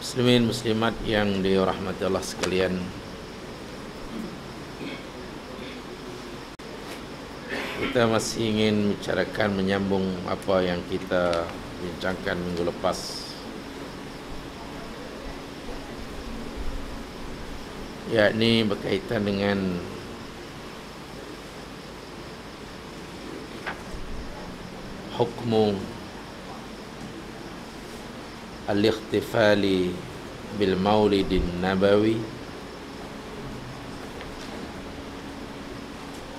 Muslimin muslimat yang dirahmati Allah sekalian, kita masih ingin bicarakan menyambung apa yang kita bincangkan minggu lepas, yakni berkaitan dengan hukmu al-ikhtifali bil maulidin nabawi,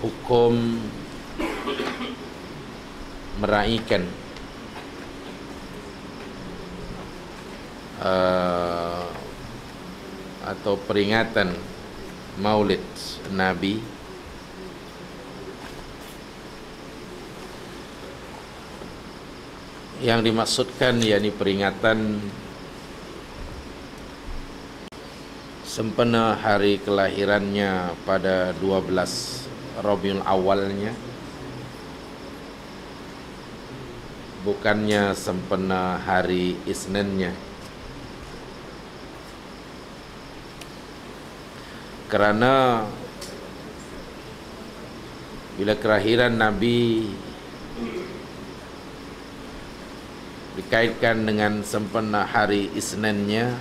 hukum meraihkan atau peringatan maulid Nabi yang dimaksudkan yakni peringatan sempena hari kelahirannya pada 12 Rabiul Awalnya, bukannya sempena hari Isninnya. Kerana bila kelahiran Nabi dikaitkan dengan sempena hari Isninnya,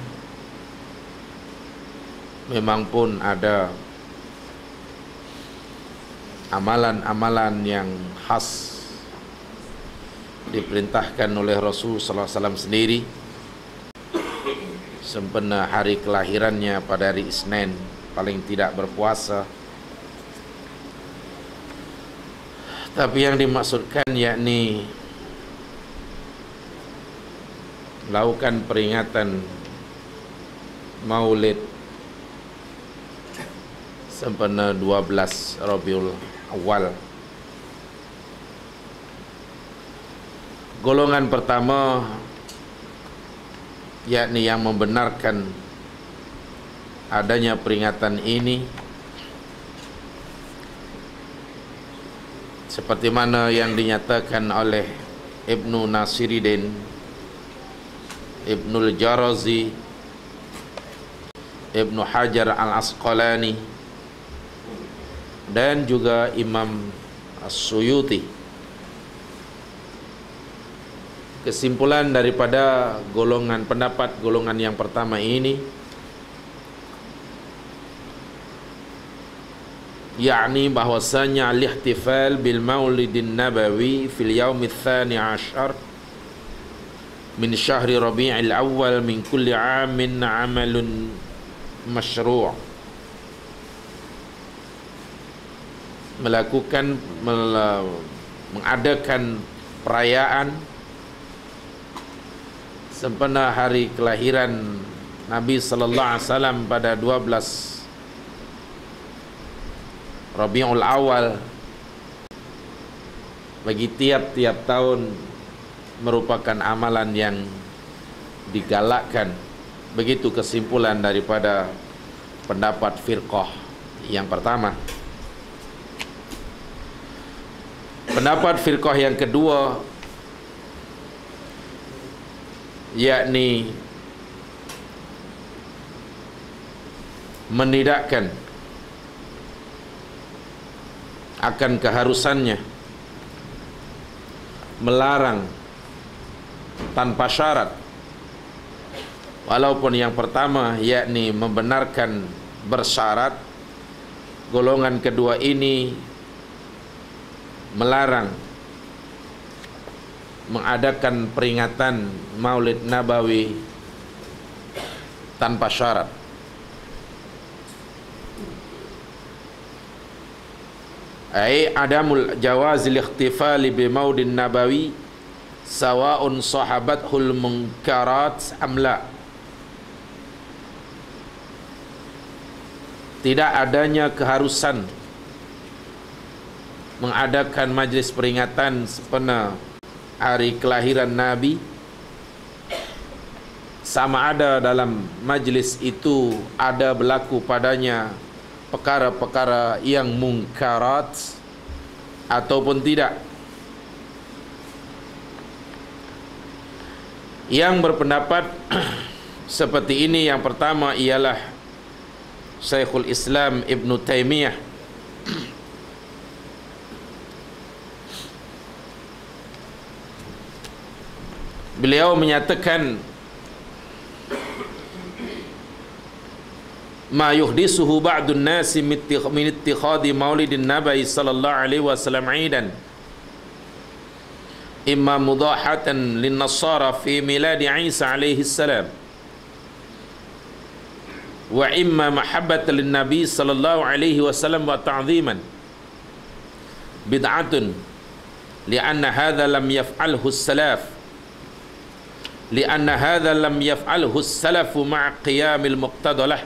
memang pun ada amalan-amalan yang khas diperintahkan oleh Rasul sallallahu alaihi wasallam sendiri sempena hari kelahirannya pada hari Isnin, paling tidak berpuasa. Tapi yang dimaksudkan yakni melakukan peringatan maulid sempena 12 Rabiul Awal. Golongan pertama yakni yang membenarkan adanya peringatan ini, seperti mana yang dinyatakan oleh Ibnu Nasiruddin, Ibnul Jarazi, Ibnu Hajar Al-Asqalani, dan juga Imam As-Suyuti. Kesimpulan daripada pendapat golongan yang pertama ini, yakni bahwasanya al-ihtifal bil maulidin nabawi fil yaumil tsani asyar min syahri Rabi'il Awal min kulli amin amalun masyru'. Mengadakan perayaan sempena hari kelahiran Nabi sallallahu alaihi wasallam pada 12 Rabiul Awal bagi tiap-tiap tahun merupakan amalan yang digalakkan. Begitu kesimpulan daripada pendapat firqah yang pertama. Pendapat firqah yang kedua yakni menidakkan akan keharusannya, melarang tanpa syarat. Walaupun yang pertama yakni membenarkan bersyarat, golongan kedua ini melarang mengadakan peringatan Maulid Nabawi tanpa syarat. Ai adamul jawazil ikhtifali bi maudin nabawi sawa'un sahabathul munkarat amla. Tidak adanya keharusan mengadakan majlis peringatan sempena hari kelahiran Nabi, sama ada dalam majlis itu ada berlaku padanya perkara-perkara yang mungkarat ataupun tidak. Yang berpendapat seperti ini. Yang pertama ialah Syekhul Islam Ibn Taimiyah beliau menyatakan ma yuhdisuhu ba'dun nasi min ittikhadi maulidin nabi sallallahu alaihi wasallam 'idan imma mudahatan lin nasara fi milad Isa alaihi salam wa imma mahabbatan lin nabi sallallahu alaihi wasallam wa ta'dhiman bid'atun li'anna hadha lam yaf'alhu as-salaf li'anna hadha lam yaf'alhu as-salaf ma'a qiyamil muqtadalah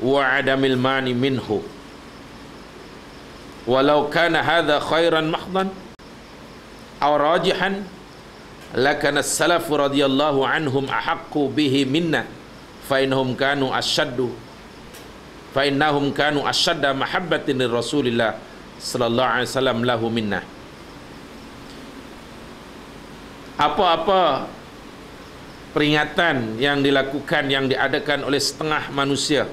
wa 'adamil mani minhu walau kana hadha khairan mahdhan aw rajihan lakana as-salaf radhiyallahu anhum ahaqqu bihi minna fa innahum kanu ashadda mahabbatin li Rasulillah sallallahu alaihi wasallam lahu minna. Apa-apa peringatan yang dilakukan, yang diadakan oleh setengah manusia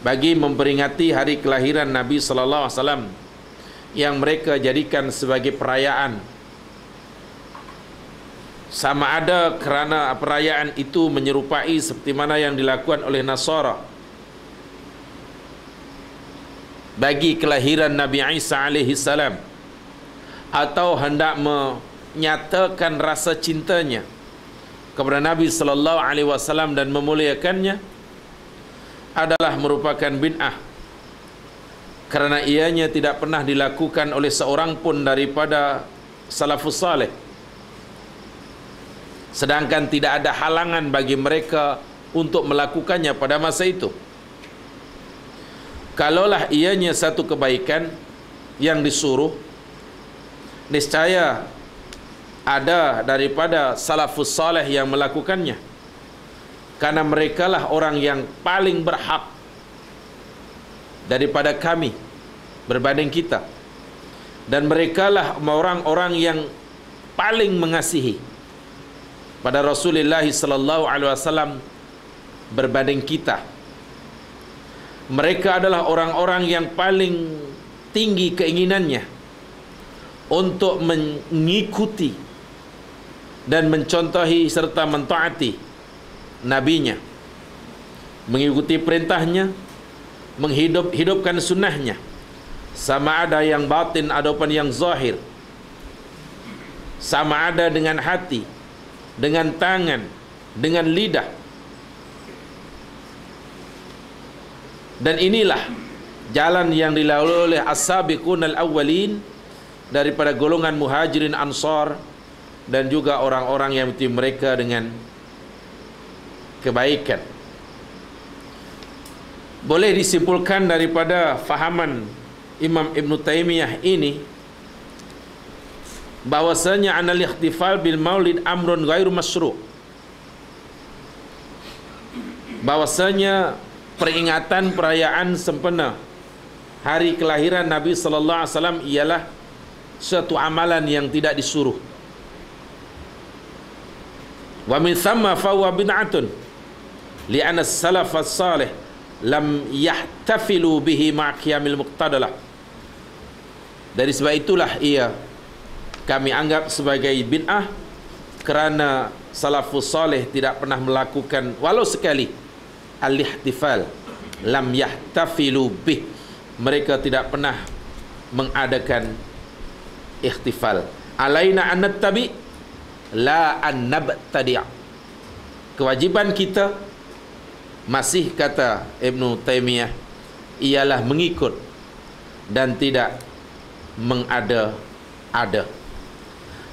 bagi memperingati hari kelahiran Nabi sallallahu alaihi wasallam yang mereka jadikan sebagai perayaan, sama ada kerana perayaan itu menyerupai seperti mana yang dilakukan oleh Nasara bagi kelahiran Nabi Isa alaihi salam, atau hendak menyatakan rasa cintanya kepada Nabi sallallahu alaihi wasallam dan memuliakannya, adalah merupakan bid'ah, kerana ianya tidak pernah dilakukan oleh seorang pun daripada salafus saleh, sedangkan tidak ada halangan bagi mereka untuk melakukannya pada masa itu. Kalaulah ianya satu kebaikan yang disuruh, niscaya ada daripada salafus saleh yang melakukannya, karena merekalah orang yang paling berhak daripada kami berbanding kita, dan merekalah orang-orang yang paling mengasihi pada Rasulullah sallallahu alaihi wasallam berbanding kita. Mereka adalah orang-orang yang paling tinggi keinginannya untuk mengikuti dan mencontohi serta mentaati nabinya, mengikuti perintahnya, menghidupkan sunnahnya, sama ada yang batin ataupun yang zahir, sama ada dengan hati, dengan tangan, dengan lidah. Dan inilah jalan yang dilalui oleh as-sabiqun al-awwalin daripada golongan muhajirin ansar, dan juga orang-orang yang mengikuti mereka dengan kebaikan. Boleh disimpulkan daripada fahaman Imam Ibn Taimiyah ini bahwasanya anal ihtifal bil maulid amrun ghairu masyru', bahwasanya peringatan perayaan sempena hari kelahiran Nabi sallallahu alaihi wasallam ialah suatu amalan yang tidak disuruh. Wa min thamma fa huwa bid'atun li'anna as-salaf as-salih lam yahtafilu bihi ma' qiyamil muqtadalah. Dari sebab itulah ia kami anggap sebagai bid'ah, kerana salafus salih tidak pernah melakukan walau sekali al-ihtifal, lam yahtafilu bih, mereka tidak pernah mengadakan ihtifal. Alaina an nattabi la an nabtadi', kewajiban kita masih, kata Ibn Taimiyah, ialah mengikut dan tidak mengada-ada.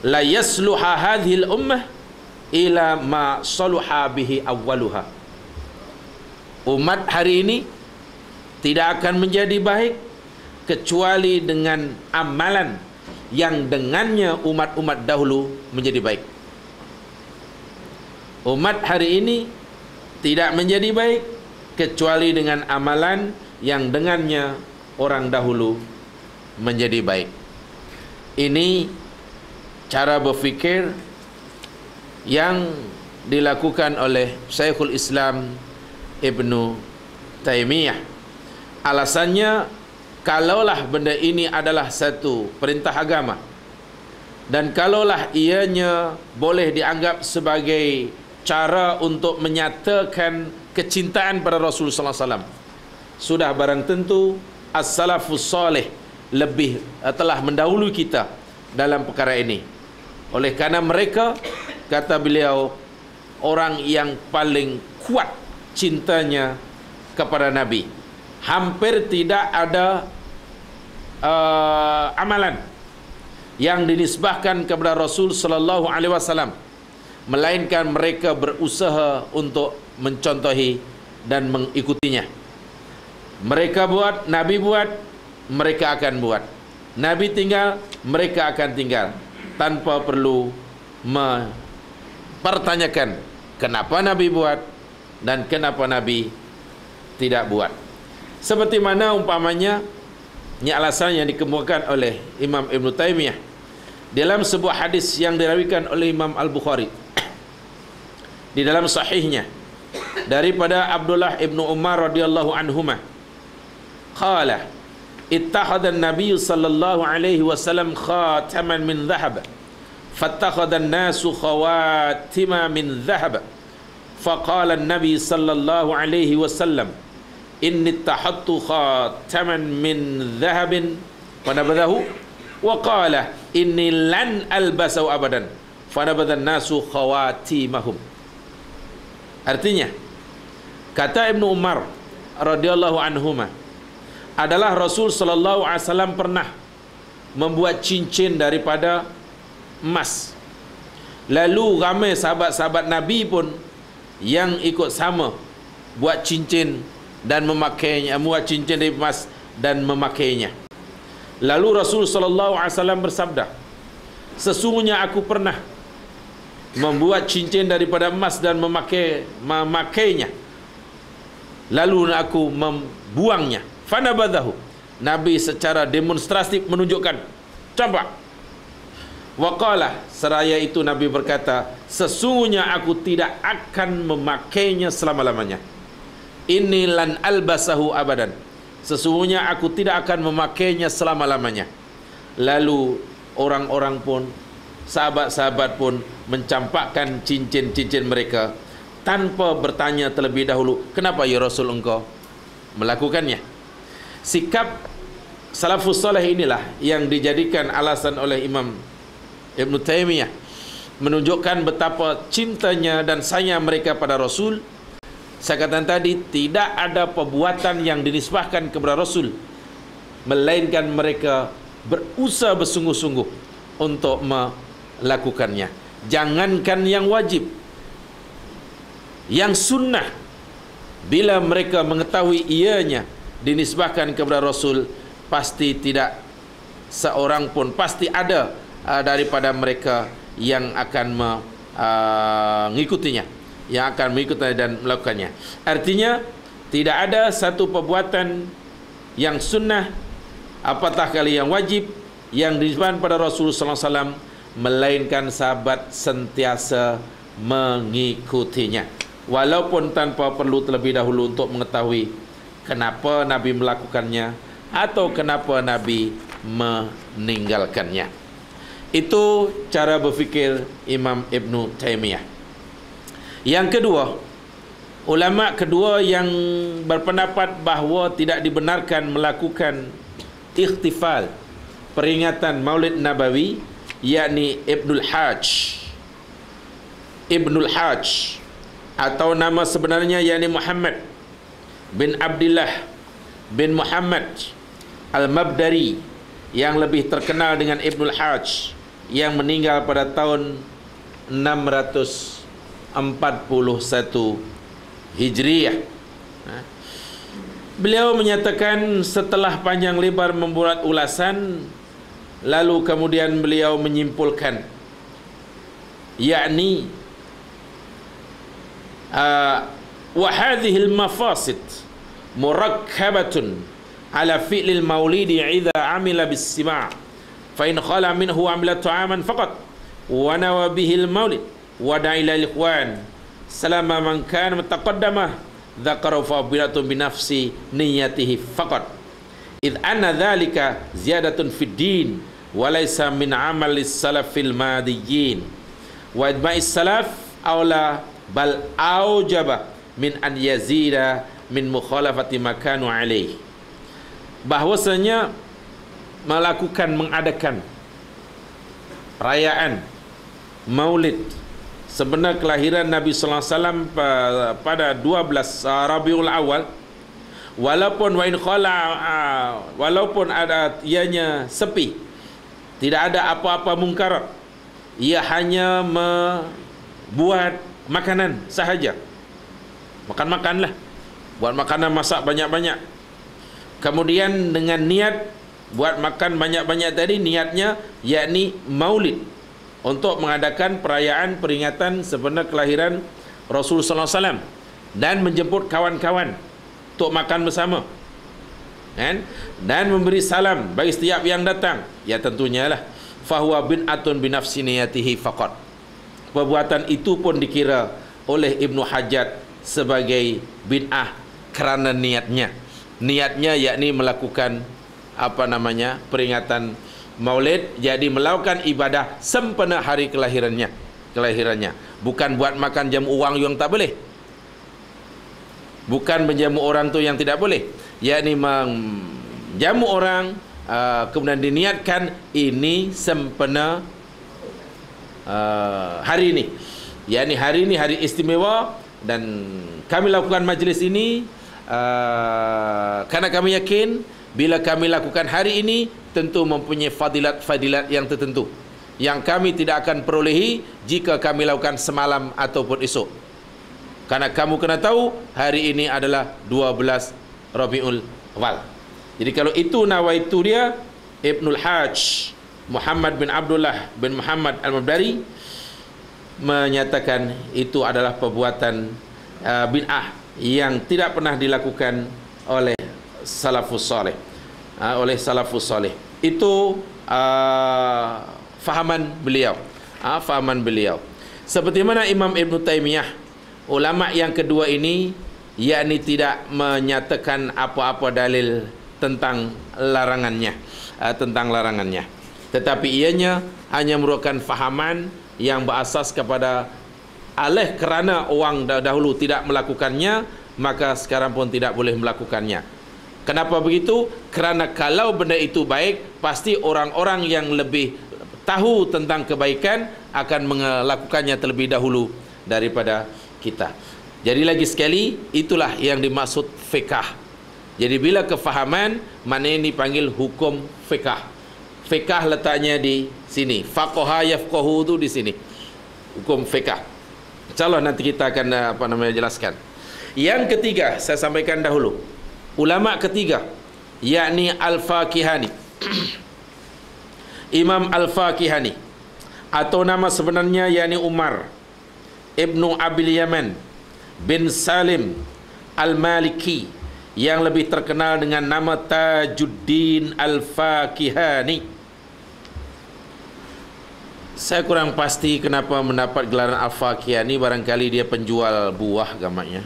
La yasluha hadhil ummah ila ma saluha bihi awwaluha. Umat hari ini tidak akan menjadi baik kecuali dengan amalan yang dengannya umat-umat dahulu menjadi baik. Umat hari ini tidak menjadi baik kecuali dengan amalan yang dengannya orang dahulu menjadi baik. Ini cara berfikir yang dilakukan oleh Syekhul Islam Ibnu Taimiyah. Alasannya, kalaulah benda ini adalah satu perintah agama, dan kalaulah ianya boleh dianggap sebagai cara untuk menyatakan kecintaan pada Rasul sallallahu alaihi wasallam, sudah barang tentu as-salafus salih lebih telah mendahului kita dalam perkara ini. Oleh kerana mereka, kata beliau, orang yang paling kuat cintanya kepada Nabi. Hampir tidak ada amalan yang dinisbahkan kepada Rasul sallallahu alaihi wasallam melainkan mereka berusaha untuk mencontohi dan mengikutinya. Mereka buat, Nabi buat, mereka akan buat. Nabi tinggal, mereka akan tinggal, tanpa perlu mempertanyakan kenapa Nabi buat dan kenapa Nabi tidak buat. Seperti mana umpamanya, ini alasan yang dikemukakan oleh Imam Ibn Taimiyah dalam sebuah hadis yang dirawikan oleh Imam Al-Bukhari di dalam sahihnya daripada Abdullah ibnu Umar radhiyallahu anhuma, qala ittakhadha an-nabiy sallallahu alaihi wasallam khataman min dhahab fattakhadha an-nasu khawatima min dhahab faqala an-nabiy sallallahu alaihi wasallam inni ittakhadtu khataman min dhahabin fanabadahu wa qala inni lan albasahu abadan fanabadha an-nasu khawatimahum. Artinya, kata Ibnu Umar radhiyallahu anhuma, adalah Rasul sallallahu alaihi wasallam pernah membuat cincin daripada emas. Lalu ramai sahabat-sahabat Nabi pun yang ikut sama buat cincin dan memakainya, buat cincin dari emas dan memakainya. Lalu Rasul sallallahu alaihi wasallam bersabda, sesungguhnya aku pernah membuat cincin daripada emas dan memakainya, lalu aku membuangnya. Fanabadahu, Nabi secara demonstratif menunjukkan, campak. Waqala, seraya itu Nabi berkata, sesungguhnya aku tidak akan memakainya selama-lamanya. Inni lan albasahu abadan, sesungguhnya aku tidak akan memakainya selama-lamanya. Lalu orang-orang pun, sahabat-sahabat pun mencampakkan cincin-cincin mereka tanpa bertanya terlebih dahulu, kenapa ya Rasul engkau melakukannya? Sikap salafus salih inilah yang dijadikan alasan oleh Imam Ibn Taimiyah menunjukkan betapa cintanya dan sayang mereka pada Rasul. Saya katakan tadi, tidak ada perbuatan yang dinisbahkan kepada Rasul melainkan mereka berusaha bersungguh-sungguh untuk melakukannya. Jangankan yang wajib, yang sunnah, bila mereka mengetahui ianya dinisbahkan kepada Rasul, pasti tidak seorang pun, pasti ada daripada mereka yang akan mengikutinya, yang akan mengikutinya dan melakukannya. Artinya, tidak ada satu perbuatan yang sunnah, apatah kali yang wajib, yang dinisbahkan pada Rasulullah SAW, melainkan sahabat sentiasa mengikutinya, walaupun tanpa perlu terlebih dahulu untuk mengetahui kenapa Nabi melakukannya atau kenapa Nabi meninggalkannya. Itu cara berfikir Imam Ibn Taimiyah. Yang kedua, ulama kedua yang berpendapat bahawa tidak dibenarkan melakukan ikhtifal, peringatan Maulid Nabawi, yakni Ibnul Hajj. Ibnul Hajj atau nama sebenarnya yakni Muhammad bin Abdullah bin Muhammad Al-Mabdari, yang lebih terkenal dengan Ibnul Hajj, yang meninggal pada tahun 641 Hijriah. Beliau menyatakan setelah panjang lebar membuat ulasan, lalu kemudian beliau menyimpulkan, yakni wa hadhihi al-mafasid murakkabatun ala fi'lil maulidi idza amila bis-sima' fa in khala minhu amila ta'aman faqat wa nawa bihi al-maulid wada'ila ikhwan salama man kana mutaqaddamah dzakara fadilatun bi nafsi niyyatihi faqat id anna dzalika ziyadatun fid din wa laysa min amalis salafil madiyyin wa idma'is salaf aula bal aujaba min an yazida min mukhalafati makanu alaih. Bahwasanya mengadakan perayaan Maulid sebenar kelahiran Nabi sallallahu alaihi wasallam pada 12 Rabiul Awal, walaupun ada ianya sepi, tidak ada apa-apa mungkar, ia hanya membuat makanan sahaja. Makan-makanlah, buat makanan, masak banyak-banyak. Kemudian dengan niat buat makan banyak-banyak tadi, niatnya yakni Maulid, untuk mengadakan perayaan peringatan sebenar kelahiran Rasulullah sallallahu alaihi wasallam dan menjemput kawan-kawan untuk makan bersama, kan? Dan memberi salam bagi setiap yang datang. Ya tentunya lah fahuwa bin'atun binafsi niyatihi faqat. Perbuatan itu pun dikira oleh Ibnu Hajar sebagai bid'ah kerana niatnya. Niatnya yakni melakukan peringatan Maulid, jadi melakukan ibadah sempena hari kelahirannya. Bukan buat makan jamu uang yang tak boleh. Bukan menjamu orang tu yang tidak boleh. Yakni menjamu orang kemudian diniatkan ini sempena hari ini. Yakni hari ini hari istimewa dan kami lakukan majlis ini karena kami yakin bila kami lakukan hari ini tentu mempunyai fadilat-fadilat yang tertentu yang kami tidak akan perolehi jika kami lakukan semalam ataupun esok. Karena kamu kena tahu hari ini adalah 12 Rabiul Awal. Jadi kalau itu nawaitu dia, Ibnul Hajj Muhammad bin Abdullah bin Muhammad Al-Mabdari menyatakan itu adalah perbuatan bid'ah yang tidak pernah dilakukan oleh salafus saleh. Itu fahaman beliau. Seperti mana Imam Ibn Taymiyah, ulama yang kedua ini, yakni tidak menyatakan apa-apa dalil tentang larangannya, tetapi ianya hanya merupakan fahaman yang berasas kepada kerana orang dahulu tidak melakukannya, maka sekarang pun tidak boleh melakukannya. Kenapa begitu? Kerana kalau benda itu baik, pasti orang-orang yang lebih tahu tentang kebaikan akan melakukannya terlebih dahulu daripada kita. Jadi lagi sekali, itulah yang dimaksud fiqh. Jadi bila kefahaman, maknanya dipanggil hukum fiqh. Fiqh letaknya di sini. Faqaha yafqahu itu di sini. Hukum fiqh. InsyaAllah nanti kita akan jelaskan. Yang ketiga, saya sampaikan dahulu. Ulama ketiga, yakni Al-Fakihani. Imam Al-Fakihani, atau nama sebenarnya yakni Umar Ibnu Abil Yaman bin Salim Al-Maliki, yang lebih terkenal dengan nama Tajuddin Al-Fakihani. Saya kurang pasti kenapa mendapat gelaran Al-Fakihani, barangkali dia penjual buah gamaknya.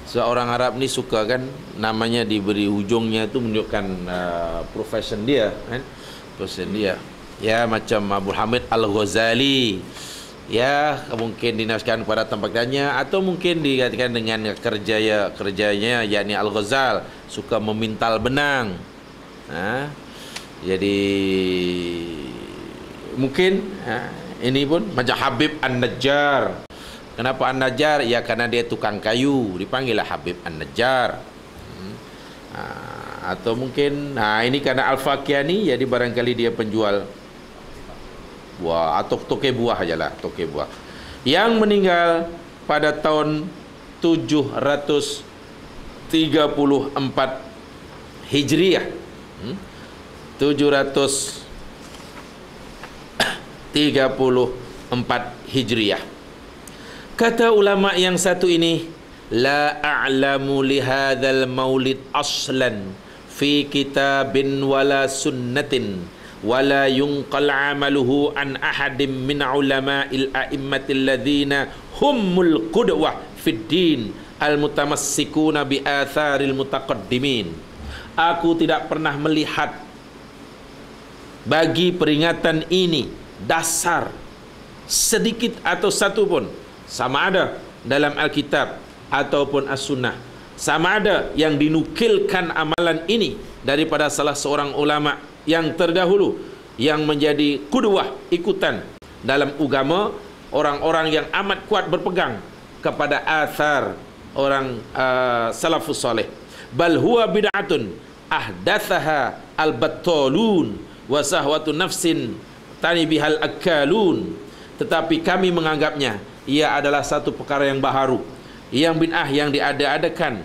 Seorang Arab ni suka kan namanya diberi hujungnya itu menunjukkan profession dia, kan? Profession dia. Ya macam Abu Hamid Al-Ghazali. Ya mungkin dinaskan pada tempat kerjanya, atau mungkin dikatakan dengan kerjanya yakni Al-Ghazal, suka memintal benang. Jadi mungkin ini pun macam Habib An-Najjar. Kenapa An-Najjar? Ya karena dia tukang kayu, dipanggillah Habib An-Najjar. Atau mungkin ini karena Al-Fakihani, jadi barangkali dia penjual buah atau tokek buah ajalah, tokek buah. Yang meninggal pada tahun 734 Hijriah. 734 Hijriah. Kata ulama yang satu ini, la a'lamu li hadzal maulid aslan fi kitabin wala sunnatin wala yunqal amaluhu an ahadim min ulama'il a'immatil ladzina humul qudwah fid din al-mutamassikuna bi atharil mutaqaddimin. Aku tidak pernah melihat bagi peringatan ini dasar sedikit atau satu pun, sama ada dalam Alkitab ataupun As-Sunnah, sama ada yang dinukilkan amalan ini daripada salah seorang ulama yang terdahulu yang menjadi qudwah, ikutan dalam agama, orang-orang yang amat kuat berpegang kepada athar orang salafus saleh. Bal huwa bid'atun ahdathaha al-battalun wa sahwatu nafsin tani bihal akalun. Tetapi kami menganggapnya ia adalah satu perkara yang baharu, yang bid'ah, yang diada-adakan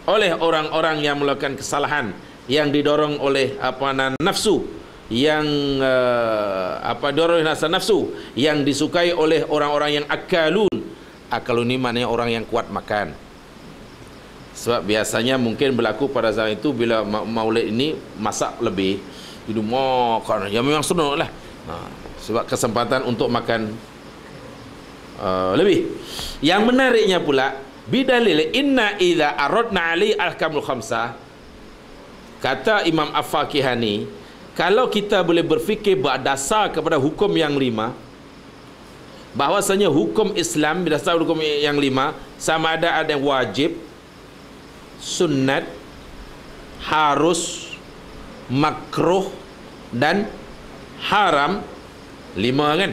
oleh orang-orang yang melakukan kesalahan, yang didorong oleh nafsu, yang dorong nafsu, yang disukai oleh orang-orang yang akalun. Akalun ini maknanya orang yang kuat makan. Sebab biasanya mungkin berlaku pada zaman itu bila maulid ini masak lebih, itu makan yang memang senang lah. Sebab kesempatan untuk makan lebih. Yang menariknya pula, bidalil inna idza aradna ali al-kamul khamsah, kata Imam Al-Faqihani, kalau kita boleh berfikir berdasar kepada hukum yang 5, bahwasanya hukum Islam berdasar hukum yang 5 sama ada yang wajib, sunnat, harus, makruh dan haram, 5 kan.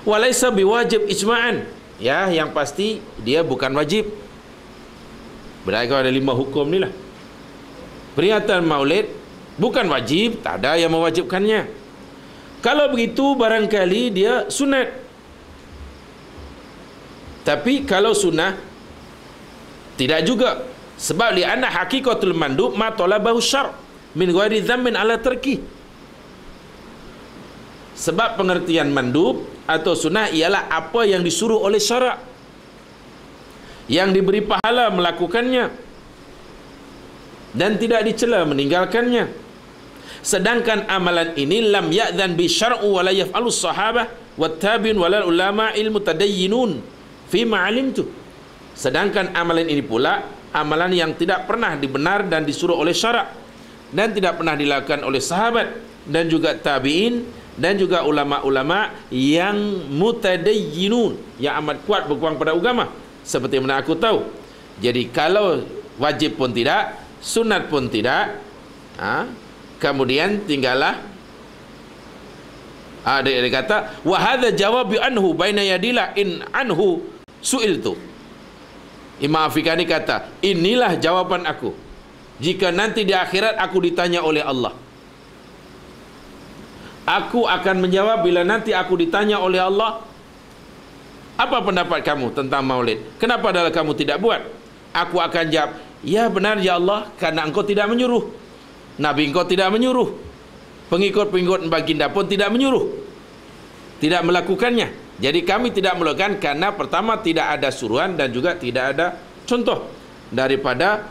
Walaysa biwajib ijma'an, ya, yang pasti dia bukan wajib. Berarti ada 5 hukum ni lah. Peringatan maulid bukan wajib, tak ada yang mewajibkannya. Kalau begitu barangkali dia sunat. Tapi kalau sunnah tidak juga. Sebab li'anna haqiqatul mandub ma talabahu syar' min ghairi dhammin ala tarki. Sebab pengertian mandub atau sunnah ialah apa yang disuruh oleh syarak, yang diberi pahala melakukannya dan tidak dicela meninggalkannya. Sedangkan amalan ini lam ya'dhan bi syar'u wa la yaf'alu sahabah wat tabi'in wa lal ulama'il mutadayyinun fi ma 'alimtu. Sedangkan amalan ini pula amalan yang tidak pernah dibenar dan disuruh oleh syarak, dan tidak pernah dilakukan oleh sahabat dan juga tabi'in dan juga ulama-ulama yang mutadayyinun, yang amat kuat berpegang pada agama, seperti mana aku tahu. Jadi kalau wajib pun tidak, sunat pun tidak, kemudian tinggallah dia kata wa hadza jawabu anhu baina yadillah in anhu su'iltu. Imam Afiqani kata, inilah jawaban aku jika nanti di akhirat aku ditanya oleh Allah. Aku akan menjawab bila nanti aku ditanya oleh Allah, apa pendapat kamu tentang maulid? Kenapa adalah kamu tidak buat? Aku akan jawab, ya benar ya Allah, karena engkau tidak menyuruh, Nabi engkau tidak menyuruh, pengikut-pengikut baginda pun tidak menyuruh, tidak melakukannya. Jadi kami tidak melakukan karena pertama tidak ada suruhan dan juga tidak ada contoh daripada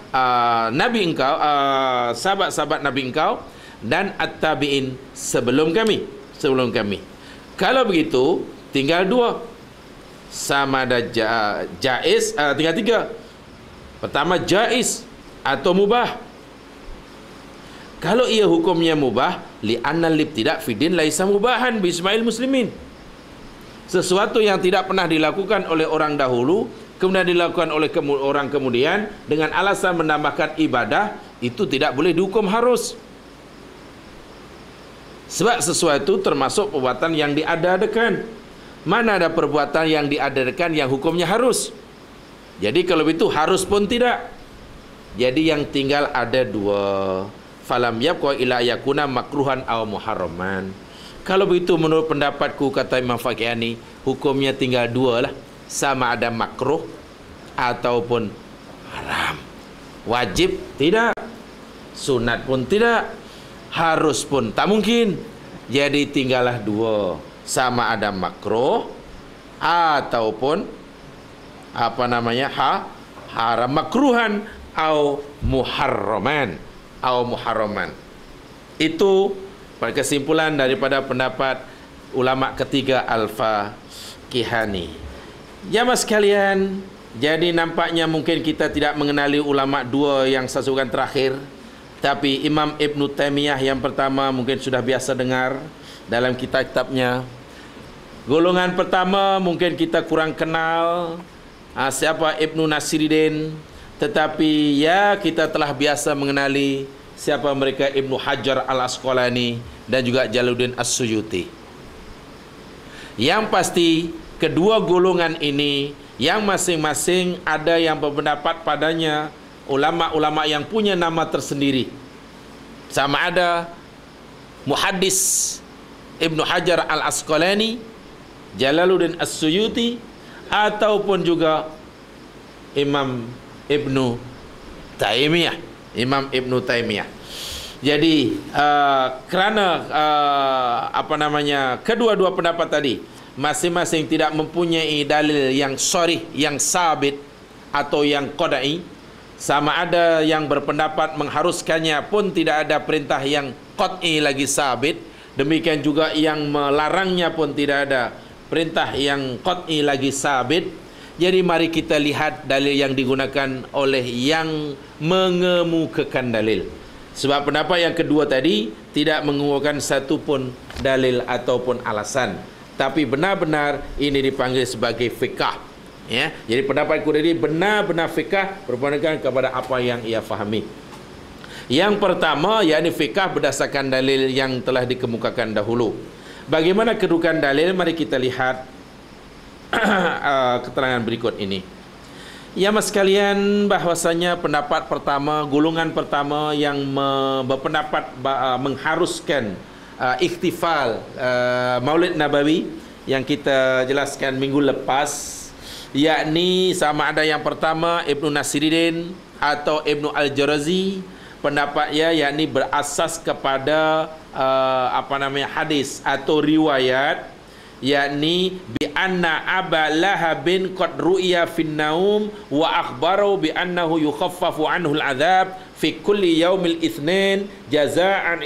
Nabi engkau, sahabat-sahabat Nabi engkau dan at-tabi'in sebelum kami. Kalau begitu tinggal 2, sama ada jaiz, tinggal 3. Pertama jaiz atau mubah. Kalau ia hukumnya mubah, li'anna al-ibtida' fi din laisa mubahan bi isma'il muslimin. Sesuatu yang tidak pernah dilakukan oleh orang dahulu kemudian dilakukan oleh orang kemudian dengan alasan menambahkan ibadah, itu tidak boleh dihukum harus. Sebab sesuatu termasuk perbuatan yang diada-adakan. Mana ada perbuatan yang diada-adakan yang hukumnya harus. Jadi kalau itu harus pun tidak. Jadi yang tinggal ada 2. Falam yabqa ila yakuna makruhan aw muharraman. Kalau begitu menurut pendapatku, kata Imam Faqihani, hukumnya tinggal 2 lah. Sama ada makruh ataupun haram. Wajib tidak, sunat pun tidak, harus pun tak mungkin. Jadi tinggallah 2, sama ada makruh ataupun haram, makruhan atau muharraman. Itu Pada kesimpulan daripada pendapat ulama ketiga Al-Faqihani. Jamaah sekalian, jadi nampaknya mungkin kita tidak mengenali ulama dua yang saya sebutkan terakhir. Tapi Imam Ibn Taimiyah yang pertama mungkin sudah biasa dengar dalam kitab-kitabnya. Golongan pertama mungkin kita kurang kenal siapa Ibnu Nasiruddin, tetapi ya kita telah biasa mengenali siapa mereka Ibnu Hajar Al-Asqalani dan juga Jalaluddin As-Suyuti. Yang pasti kedua golongan ini yang masing-masing ada yang berpendapat padanya ulama-ulama yang punya nama tersendiri. Sama ada Muhaddis Ibnu Hajar Al-Asqalani, Jalaluddin As-Suyuti, ataupun juga Imam Ibnu Taimiyah. Imam Ibnu Taimiyah. Jadi kerana kedua-dua pendapat tadi masing-masing tidak mempunyai dalil yang sharih, yang sabit atau yang qad'i, sama ada yang berpendapat mengharuskannya pun tidak ada perintah yang qad'i lagi sabit, demikian juga yang melarangnya pun tidak ada perintah yang qad'i lagi sabit. Jadi mari kita lihat dalil yang digunakan oleh yang mengemukakan dalil. Sebab pendapat yang kedua tadi tidak mengemukakan satu pun dalil ataupun alasan, tapi benar-benar ini dipanggil sebagai fiqh. Ya, jadi pendapat kedua ini benar-benar fiqh, berpandangan kepada apa yang ia fahami. Yang pertama, yakni fiqh berdasarkan dalil yang telah dikemukakan dahulu. Bagaimana kedudukan dalil? Mari kita lihat keterangan berikut ini. Ya mas sekalian, bahwasanya pendapat pertama, golongan pertama yang berpendapat mengharuskan ikhtifal Maulid Nabawi yang kita jelaskan minggu lepas, yakni sama ada yang pertama Ibnu Nasiruddin atau Ibnu Al-Jarazi, pendapatnya yakni berasas kepada hadis atau riwayat, yakni bi anna Aba Lahabin qad ru'ya fin naum wa akhbaru bi annahu yukhaffafu anhu al-'adzab fi kulli yaumil itsnin jazaan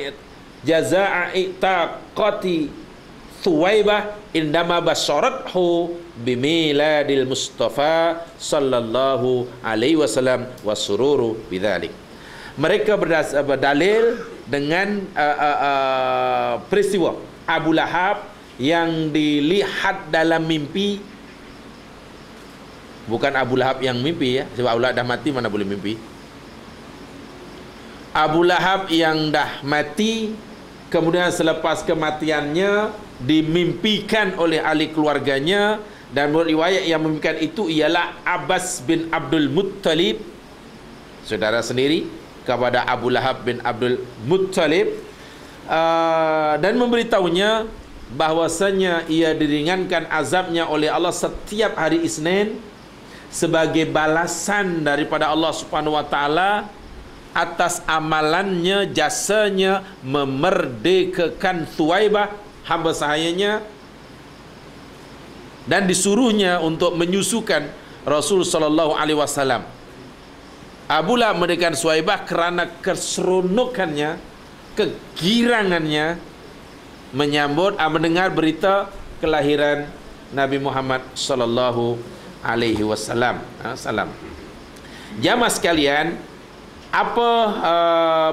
itaqati Thuwaibah indama basyarathu bimiladil Mustafa sallallahu alaihi wasallam wa sururu bidzalik. Mereka berdalil dengan peristiwa Abu Lahab yang dilihat dalam mimpi. Bukan Abu Lahab yang mimpi ya, sebab Abu Lahab dah mati, mana boleh mimpi. Abu Lahab yang dah mati, kemudian selepas kematiannya dimimpikan oleh ahli keluarganya, dan menurut riwayat yang memimpikan itu ialah Abbas bin Abdul Muttalib, saudara sendiri kepada Abu Lahab bin Abdul Muttalib, dan memberitahunya bahwasanya ia diringankan azabnya oleh Allah setiap hari Isnin sebagai balasan daripada Allah Subhanahu wa taala atas amalannya, jasanya memerdekakan Thuwaibah, hamba sahayanya, dan disuruhnya untuk menyusukan Rasul sallallahu alaihi wasallam. Abu Lahab merdekakan Thuwaibah kerana keseronokannya, kegirangannya menyambut mendengar berita kelahiran Nabi Muhammad sallallahu alaihi wasallam. Jamaah sekalian,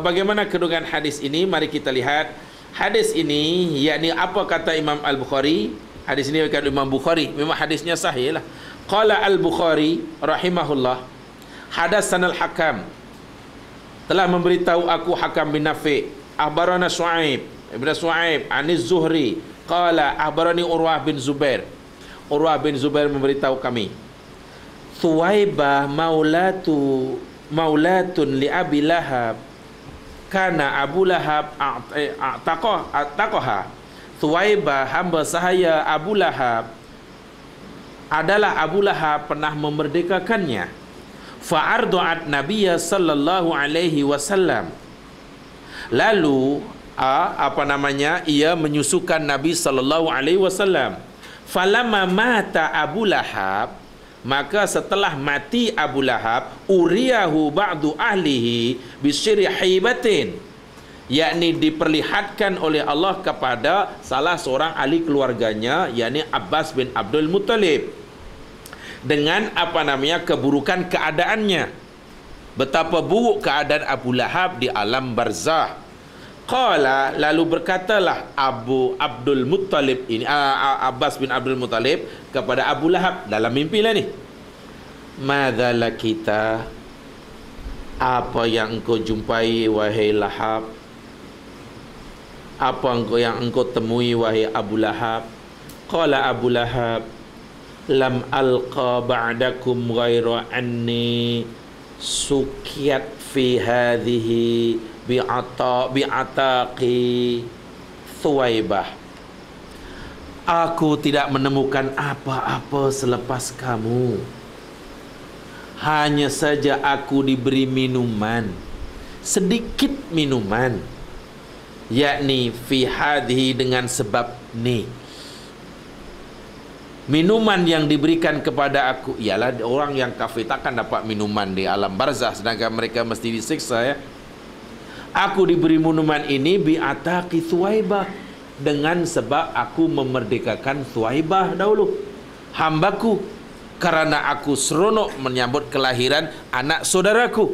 bagaimana kedudukan hadis ini? Mari kita lihat hadis ini, yakni apa kata Imam Al-Bukhari. Hadis ini kata Imam Bukhari, memang hadisnya sahih lah. Qala Al-Bukhari rahimahullah, hadatsana Al-Hakam, telah memberitahu aku Hakam bin Nafi', akhbarana Shu'aib Ibn Shu'aib Aniz Zuhri qala akhbarani Urwah bin Zubair. Urwah bin Zubair memberitahu kami, Thuwaibah maulatun li Abi Lahab kana Abu Lahab a'taqaha. Thuwaibah hamba sahaya Abu Lahab adalah Abu Lahab pernah memerdekakannya. Fa'ardu'at Nabiyya sallallahu alaihi wasallam, lalu ia menyusukan Nabi sallallahu alaihi wasallam. Falamma mata Abu Lahab, maka setelah mati Abu Lahab, uriyahu ba'du ahlihi bisyri hibatin, yakni diperlihatkan oleh Allah kepada salah seorang ahli keluarganya, yakni Abbas bin Abdul Muttalib, dengan keburukan keadaannya. Betapa buruk keadaan Abu Lahab di alam barzah. Qala, lalu berkatalah Abu Abdul Muttalib ini, Abbas bin Abdul Muttalib kepada Abu Lahab dalam mimpi lah ni. Madzalah kita, apa yang engkau jumpai wahai Lahab? Apa yang engkau temui wahai Abu Lahab? Qala Abu Lahab, lam alqa ba'dakum ghaira anni sukiyat fi hadhihi bi'ataqi Thuwaibah. Aku tidak menemukan apa-apa selepas kamu. Hanya saja aku diberi minuman, sedikit minuman, yakni fi hadhihi, dengan sebab ni. Minuman yang diberikan kepada aku ialah orang yang kafir takkan dapat minuman di alam barzah, sedangkan mereka mesti disiksa, ya. Aku diberi minuman ini bi'ataqi Thuwaibah, dengan sebab aku memerdekakan Thuwaibah dahulu, hambaku, karena aku seronok menyambut kelahiran anak saudaraku.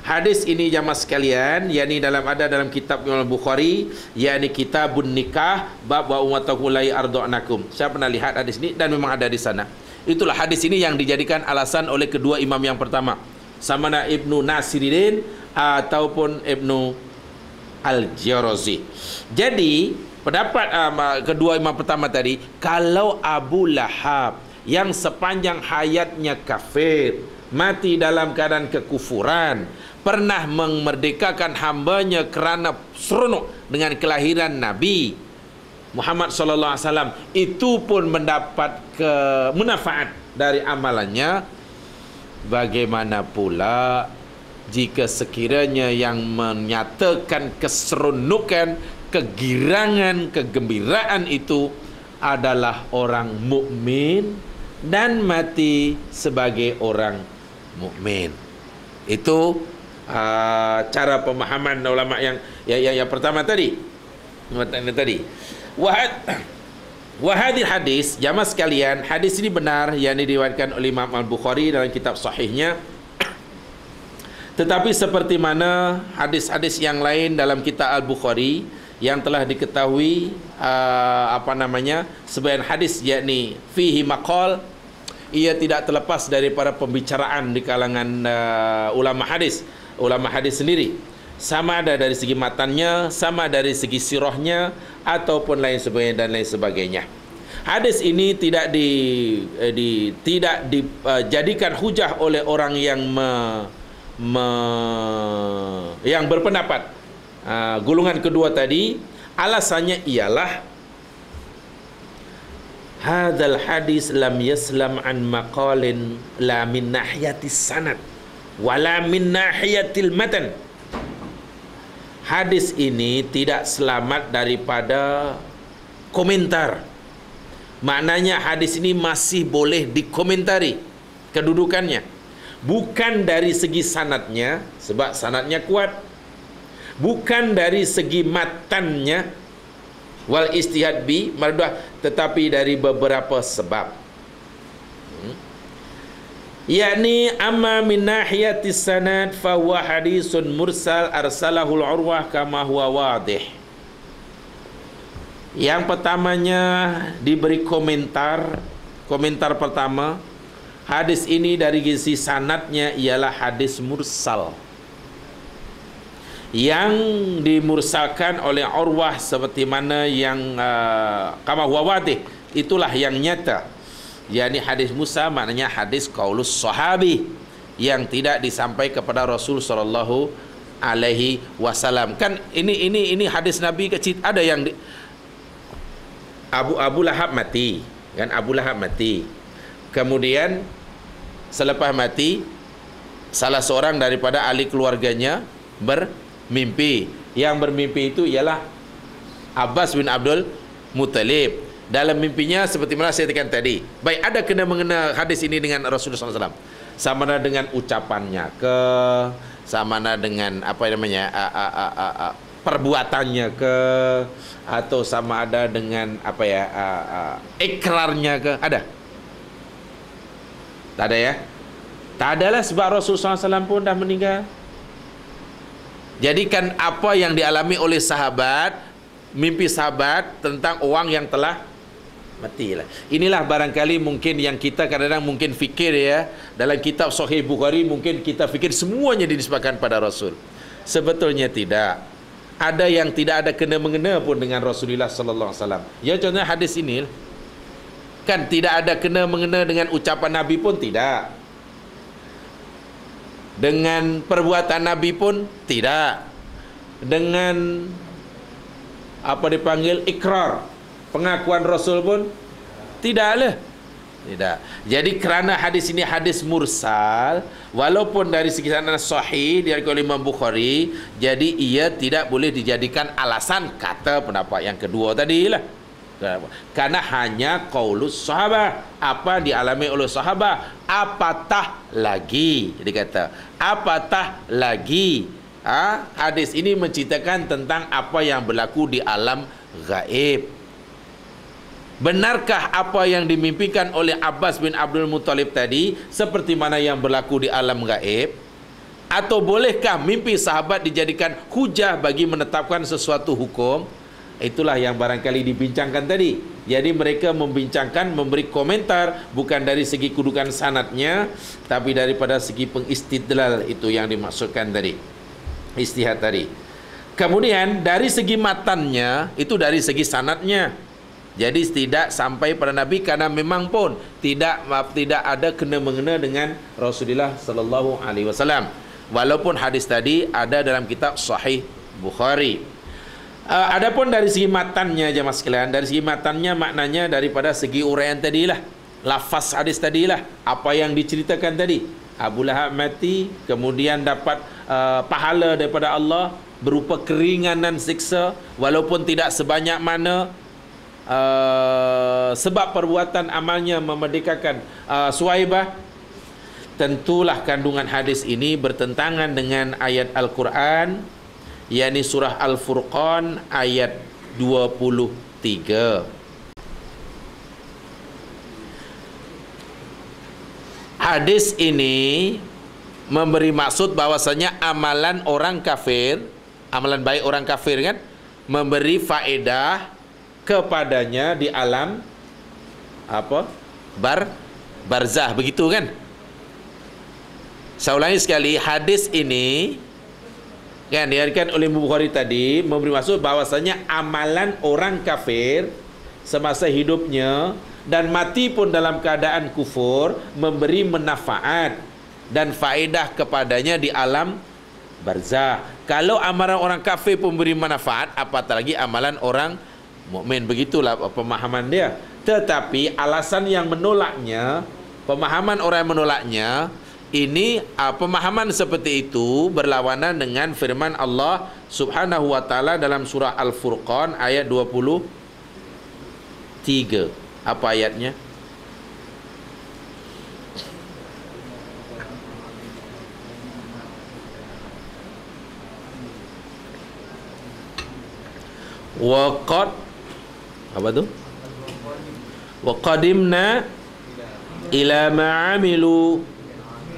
Hadis ini jamaah sekalian, yakni dalam kitab Imam Bukhari, yakni Kitabun Nikah, bab wa ummatakum la yarda'nakum. Saya pernah lihat hadis ini dan memang ada di sana. Itulah hadis ini yang dijadikan alasan oleh kedua imam yang pertama, sama ada Ibnu Nasiruddin ataupun Ibnu Al-Jarazi. Jadi pendapat kedua imam pertama tadi, kalau Abu Lahab yang sepanjang hayatnya kafir, mati dalam keadaan kekufuran, pernah memerdekakan hambanya kerana seronok dengan kelahiran Nabi Muhammad sallallahu alaihi wasallam, itu pun mendapat manfaat dari amalannya. Bagaimana pula jika sekiranya yang menyatakan keseronokan, kegirangan, kegembiraan itu adalah orang mukmin dan mati sebagai orang mukmin. Itu cara pemahaman ulama yang pertama tadi. Wahadil hadis, jamaah sekalian, hadis ini benar yang diriwayatkan oleh Imam Al-Bukhari dalam kitab sahihnya. Tetapi seperti mana hadis-hadis yang lain dalam kitab Al-Bukhari yang telah diketahui sebagian hadis, yakni fihi maqal, ia tidak terlepas daripada pembicaraan di kalangan ulama hadis sendiri, sama ada dari segi matannya, sama dari segi sirahnya, ataupun lain sebagainya dan lain sebagainya. Hadis ini tidak dijadikan hujah oleh orang yang yang berpendapat golongan kedua tadi. Alasannya ialah hadzal hadis lam yaslam an maqalin la min nahiyatis sanad wala min nahiyatil matan. Hadis ini tidak selamat daripada komentar. Maknanya hadis ini masih boleh dikomentari kedudukannya, bukan dari segi sanadnya sebab sanadnya kuat, bukan dari segi matannya wal istihad bi marduh, tetapi dari beberapa sebab. Yakni amma min nahiyatis sanad fa huwa hadisun mursal arsalahul urwah kama huwa wadih. Yang pertamanya diberi komentar pertama, hadis ini dari sisi sanadnya ialah hadis mursal yang dimursalkan oleh Urwah, seperti mana yang kama huwa wadih, itulah yang nyata. yakni hadis Musa maknanya hadis qaulus sahabi yang tidak disampaikan kepada Rasul sallallahu alaihi wasallam. Kan ini hadis Nabi kecil, ada yang Abu Lahab mati, kan? Abu Lahab mati. Kemudian selepas mati, salah seorang daripada ahli keluarganya bermimpi. Yang bermimpi itu ialah Abbas bin Abdul Muttalib. Dalam mimpinya seperti mana saya katakan tadi, baik ada kena mengena hadis ini dengan Rasulullah SAW, sama ada dengan ucapannya ke, sama ada dengan apa namanya perbuatannya ke, atau sama ada dengan apa ya, ikrarnya ke, ada? Tak ada ya? Tak adalah, sebab Rasulullah SAW pun dah meninggal. Jadi kan apa yang dialami oleh sahabat, mimpi sahabat tentang orang yang telah mati lah. Inilah barangkali mungkin yang kita kadang-kadang mungkin fikir ya, dalam kitab Sahih Bukhari mungkin kita fikir semuanya dinisbahkan pada Rasul. Sebetulnya tidak. Ada yang tidak ada kena-mengena pun dengan Rasulullah sallallahu alaihi wasallam. Ya, contohnya hadis ini kan tidak ada kena-mengena dengan ucapan Nabi pun tidak. Dengan perbuatan Nabi pun tidak. Dengan apa dipanggil ikrar, pengakuan Rasul pun tidaklah. Tidak. Jadi kerana hadis ini hadis mursal, walaupun dari segi sanad sahih diriwayatkan oleh Imam Bukhari, jadi ia tidak boleh dijadikan alasan kata pendapat yang kedua tadilah. Karena hanya qaulus sahabah, apa dialami oleh sahabah, apatah lagi. Jadi kata apatah lagi. Hadis ini menceritakan tentang apa yang berlaku di alam gaib. Benarkah apa yang dimimpikan oleh Abbas bin Abdul Muttalib tadi seperti mana yang berlaku di alam gaib? Atau bolehkah mimpi sahabat dijadikan hujah bagi menetapkan sesuatu hukum? Itulah yang barangkali dibincangkan tadi. Jadi mereka membincangkan, memberi komentar bukan dari segi kedudukan sanadnya, tapi daripada segi pengistidlal, itu yang dimaksudkan tadi, istihad tadi. Kemudian dari segi matannya, itu dari segi sanadnya. Jadi tidak sampai pada Nabi, karena memang pun tidak ada kena-mengena dengan Rasulullah sallallahu alaihi wasallam. Walaupun hadis tadi ada dalam kitab Sahih Bukhari. Adapun dari segi matannya jemaah sekalian, dari segi matannya maknanya daripada segi uraian tadilah, lafaz hadis tadilah, apa yang diceritakan tadi. Abu Lahab mati, kemudian dapat pahala daripada Allah berupa keringanan siksa, walaupun tidak sebanyak mana sebab perbuatan amalnya memerdekakan Suhaibah. Tentulah kandungan hadis ini bertentangan dengan ayat Al-Quran, yakni surah Al-Furqan ayat 23. Hadis ini memberi maksud bahwasanya amalan orang kafir, amalan baik orang kafir kan, memberi faedah kepadanya di alam apa? Barzah, begitu kan? Saya ulangi sekali, hadis ini kan diriwayatkan oleh Bukhari tadi memberi maksud bahwasanya amalan orang kafir semasa hidupnya dan mati pun dalam keadaan kufur memberi manfaat dan faedah kepadanya di alam barzah. Kalau amalan orang kafir pun memberi manfaat, apatah lagi amalan orang mukmin. Begitulah pemahaman dia. Tetapi alasan yang menolaknya, pemahaman orang yang menolaknya ini, pemahaman seperti itu berlawanan dengan firman Allah Subhanahu wa taala dalam surah Al-Furqan ayat 23. Apa ayatnya? Waqad, apa tu? Wa qadimna ila ma amilu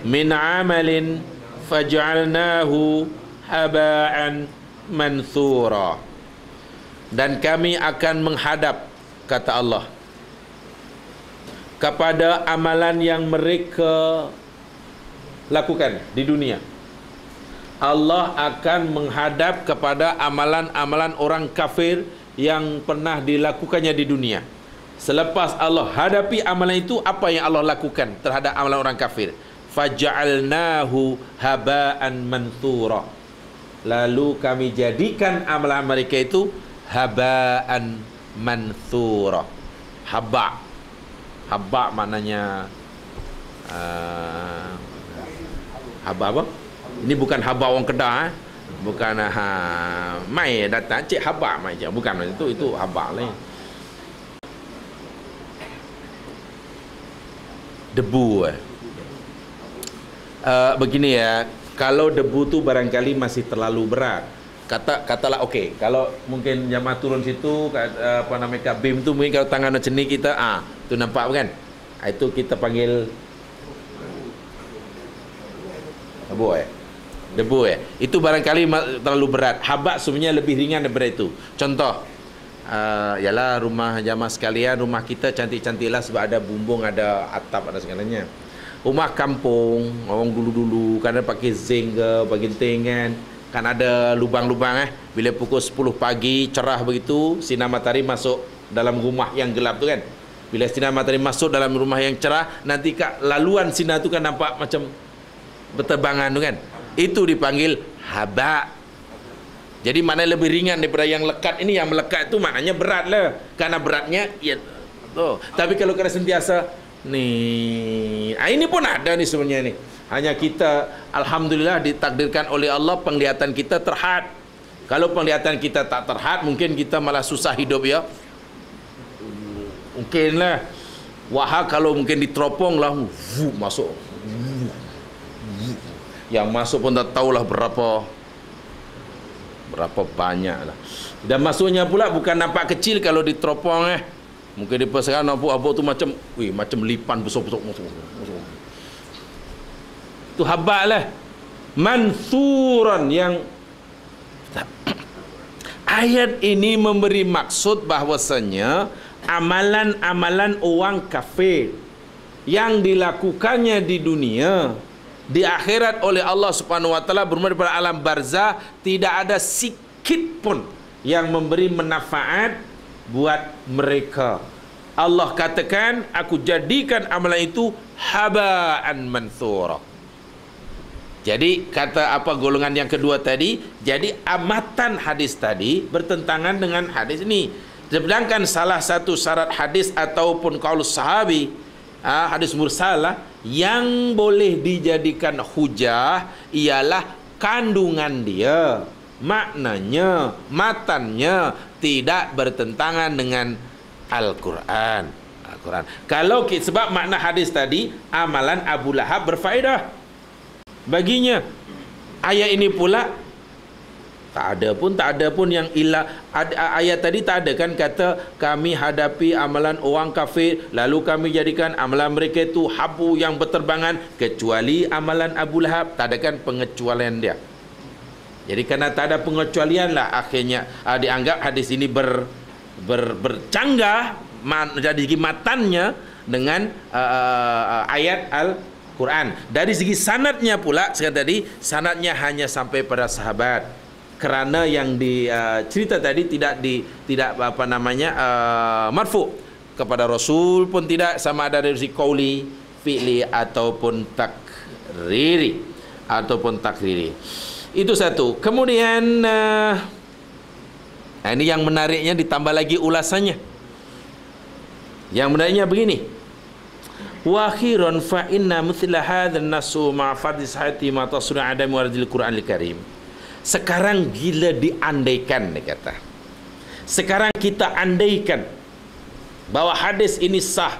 min amalin faj'alnahu haba'an manthura. Dan kami akan menghadap, kata Allah, kepada amalan yang mereka lakukan di dunia. Allah akan menghadap kepada amalan-amalan orang kafir yang pernah dilakukannya di dunia. Selepas Allah hadapi amalan itu, apa yang Allah lakukan terhadap amalan orang kafir? Faja'alnahu haba'an manthura. Lalu kami jadikan amalan mereka itu haba'an manthura. Haba'. Haba' maknanya haba apa? Ini bukan haba orang Kedah, bukan mai datang cik haba mai je, bukan itu haba lain. Debu. Begini ya, kalau debu tu barangkali masih terlalu berat. katalah okey, kalau mungkin jamaah turun situ apa namanya kat BIM tu, mungkin kalau tangan macam ni kita tu nampak kan, itu kita panggil debu itu barangkali terlalu berat. Habak sebenarnya lebih ringan daripada itu. Contoh, ialah rumah jamaah sekalian, rumah kita cantik-cantiklah sebab ada bumbung, ada atap, ada segalanya. Rumah kampung orang dulu-dulu kadang pakai zinc ke, pakai zinc kan ada lubang-lubang bila pukul 10 pagi cerah begitu, sinar matahari masuk dalam rumah yang gelap tu kan. Bila sinar matahari masuk dalam rumah yang cerah, nanti laluan sinar tu kan nampak macam berterbangan tu kan. Itu dipanggil haba. Jadi mana lebih ringan daripada yang lekat ini. Yang melekat tu maknanya berat lah, karena beratnya ya tu. Tapi kalau kena sentiasa ni, ini pun ada ni sebenarnya ni. Hanya kita alhamdulillah ditakdirkan oleh Allah penglihatan kita terhad. Kalau penglihatan kita tak terhad, mungkin kita malah susah hidup ya. Mungkinlah wahai kalau mungkin diteropong lah masuk. Yang masuk pun tak tahulah berapa banyak lah. Dan masuknya pula bukan nampak kecil kalau diteropong Mungkin dia sekarang nampak abuk tu macam macam lipan besar-besar. Itu habak lah. Mansuran yang ayat ini memberi maksud bahwasanya amalan-amalan orang kafir yang dilakukannya di dunia, di akhirat oleh Allah Subhanahu wa taala bermula daripada alam barzah, tidak ada sikit pun yang memberi manfaat buat mereka. Allah katakan, aku jadikan amalan itu haba'an manthura. Jadi kata apa golongan yang kedua tadi, jadi amatan hadis tadi bertentangan dengan hadis ini. Sedangkan salah satu syarat hadis ataupun qaulus sahabi, hadis mursalah yang boleh dijadikan hujah ialah kandungan dia, maknanya, matannya tidak bertentangan dengan Al-Quran. Kalau sebab makna hadis tadi, amalan Abu Lahab berfaedah baginya. Ayat ini pula tak ada pun yang ayat tadi tak ada kan kata kami hadapi amalan orang kafir lalu kami jadikan amalan mereka itu habu yang berterbangan, kecuali amalan Abu Lahab. Tak ada kan pengecualian dia. Jadi kerana tak ada pengecualian lah akhirnya dianggap hadis ini bercanggah dari segi matannya dengan ayat Al-Quran. Dari segi sanadnya pula, sekarang tadi sanadnya hanya sampai pada sahabat, kerana yang cerita tadi tidak apa namanya marfu kepada Rasul pun tidak, sama ada dari segi qauli, fi'li ataupun takriri Itu satu. Kemudian ini yang menariknya, ditambah lagi ulasannya. Yang menariknya begini. Wa akhiran fa inna mithla hadzal nasu ma fadis hati ma tasru adam waradil Qur'anil Karim. Sekarang gila diandaikan, dia kata. Sekarang kita andaikan bahwa hadis ini sah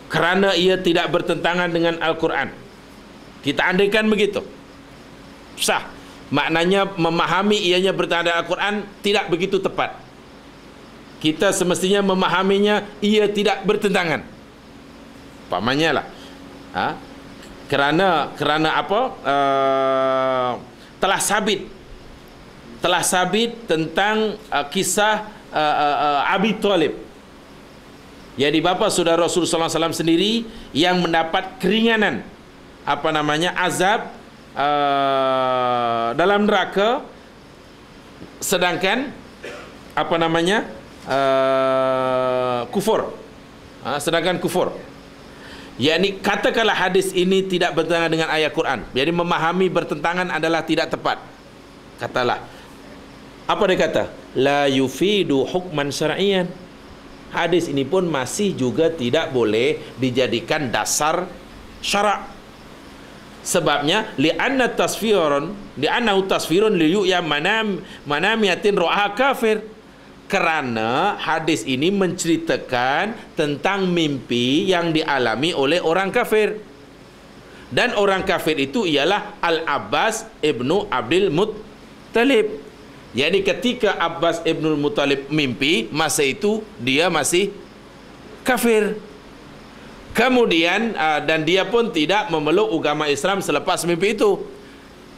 kerana ia tidak bertentangan dengan Al-Quran. Kita andaikan begitu. Sah. Maknanya memahami ianya bertentangan dengan Al-Quran tidak begitu tepat. Kita semestinya memahaminya ia tidak bertentangan. Pamannya lah. Kerana apa? Telah sabit tentang kisah Abi Talib. Jadi bapa saudara Rasulullah SAW sendiri yang mendapat keringanan azab dalam neraka, sedangkan kufur, sedangkan kufur. Yakni katakanlah hadis ini tidak bertentangan dengan ayat Quran, jadi memahami bertentangan adalah tidak tepat. Katalah apa dia kata? La yufidu hukman syar'iyan. Hadis ini pun masih juga tidak boleh dijadikan dasar syarak. Sebabnya li'annahu tasfirun li yu'ya manamiyatin ra'aha kafir. Kerana hadis ini menceritakan tentang mimpi yang dialami oleh orang kafir. Dan orang kafir itu ialah Al-Abbas ibnu Abdul Talib. Jadi ketika Abbas ibnul Muttalib mimpi, masa itu dia masih kafir. Kemudian dan dia pun tidak memeluk agama Islam selepas mimpi itu.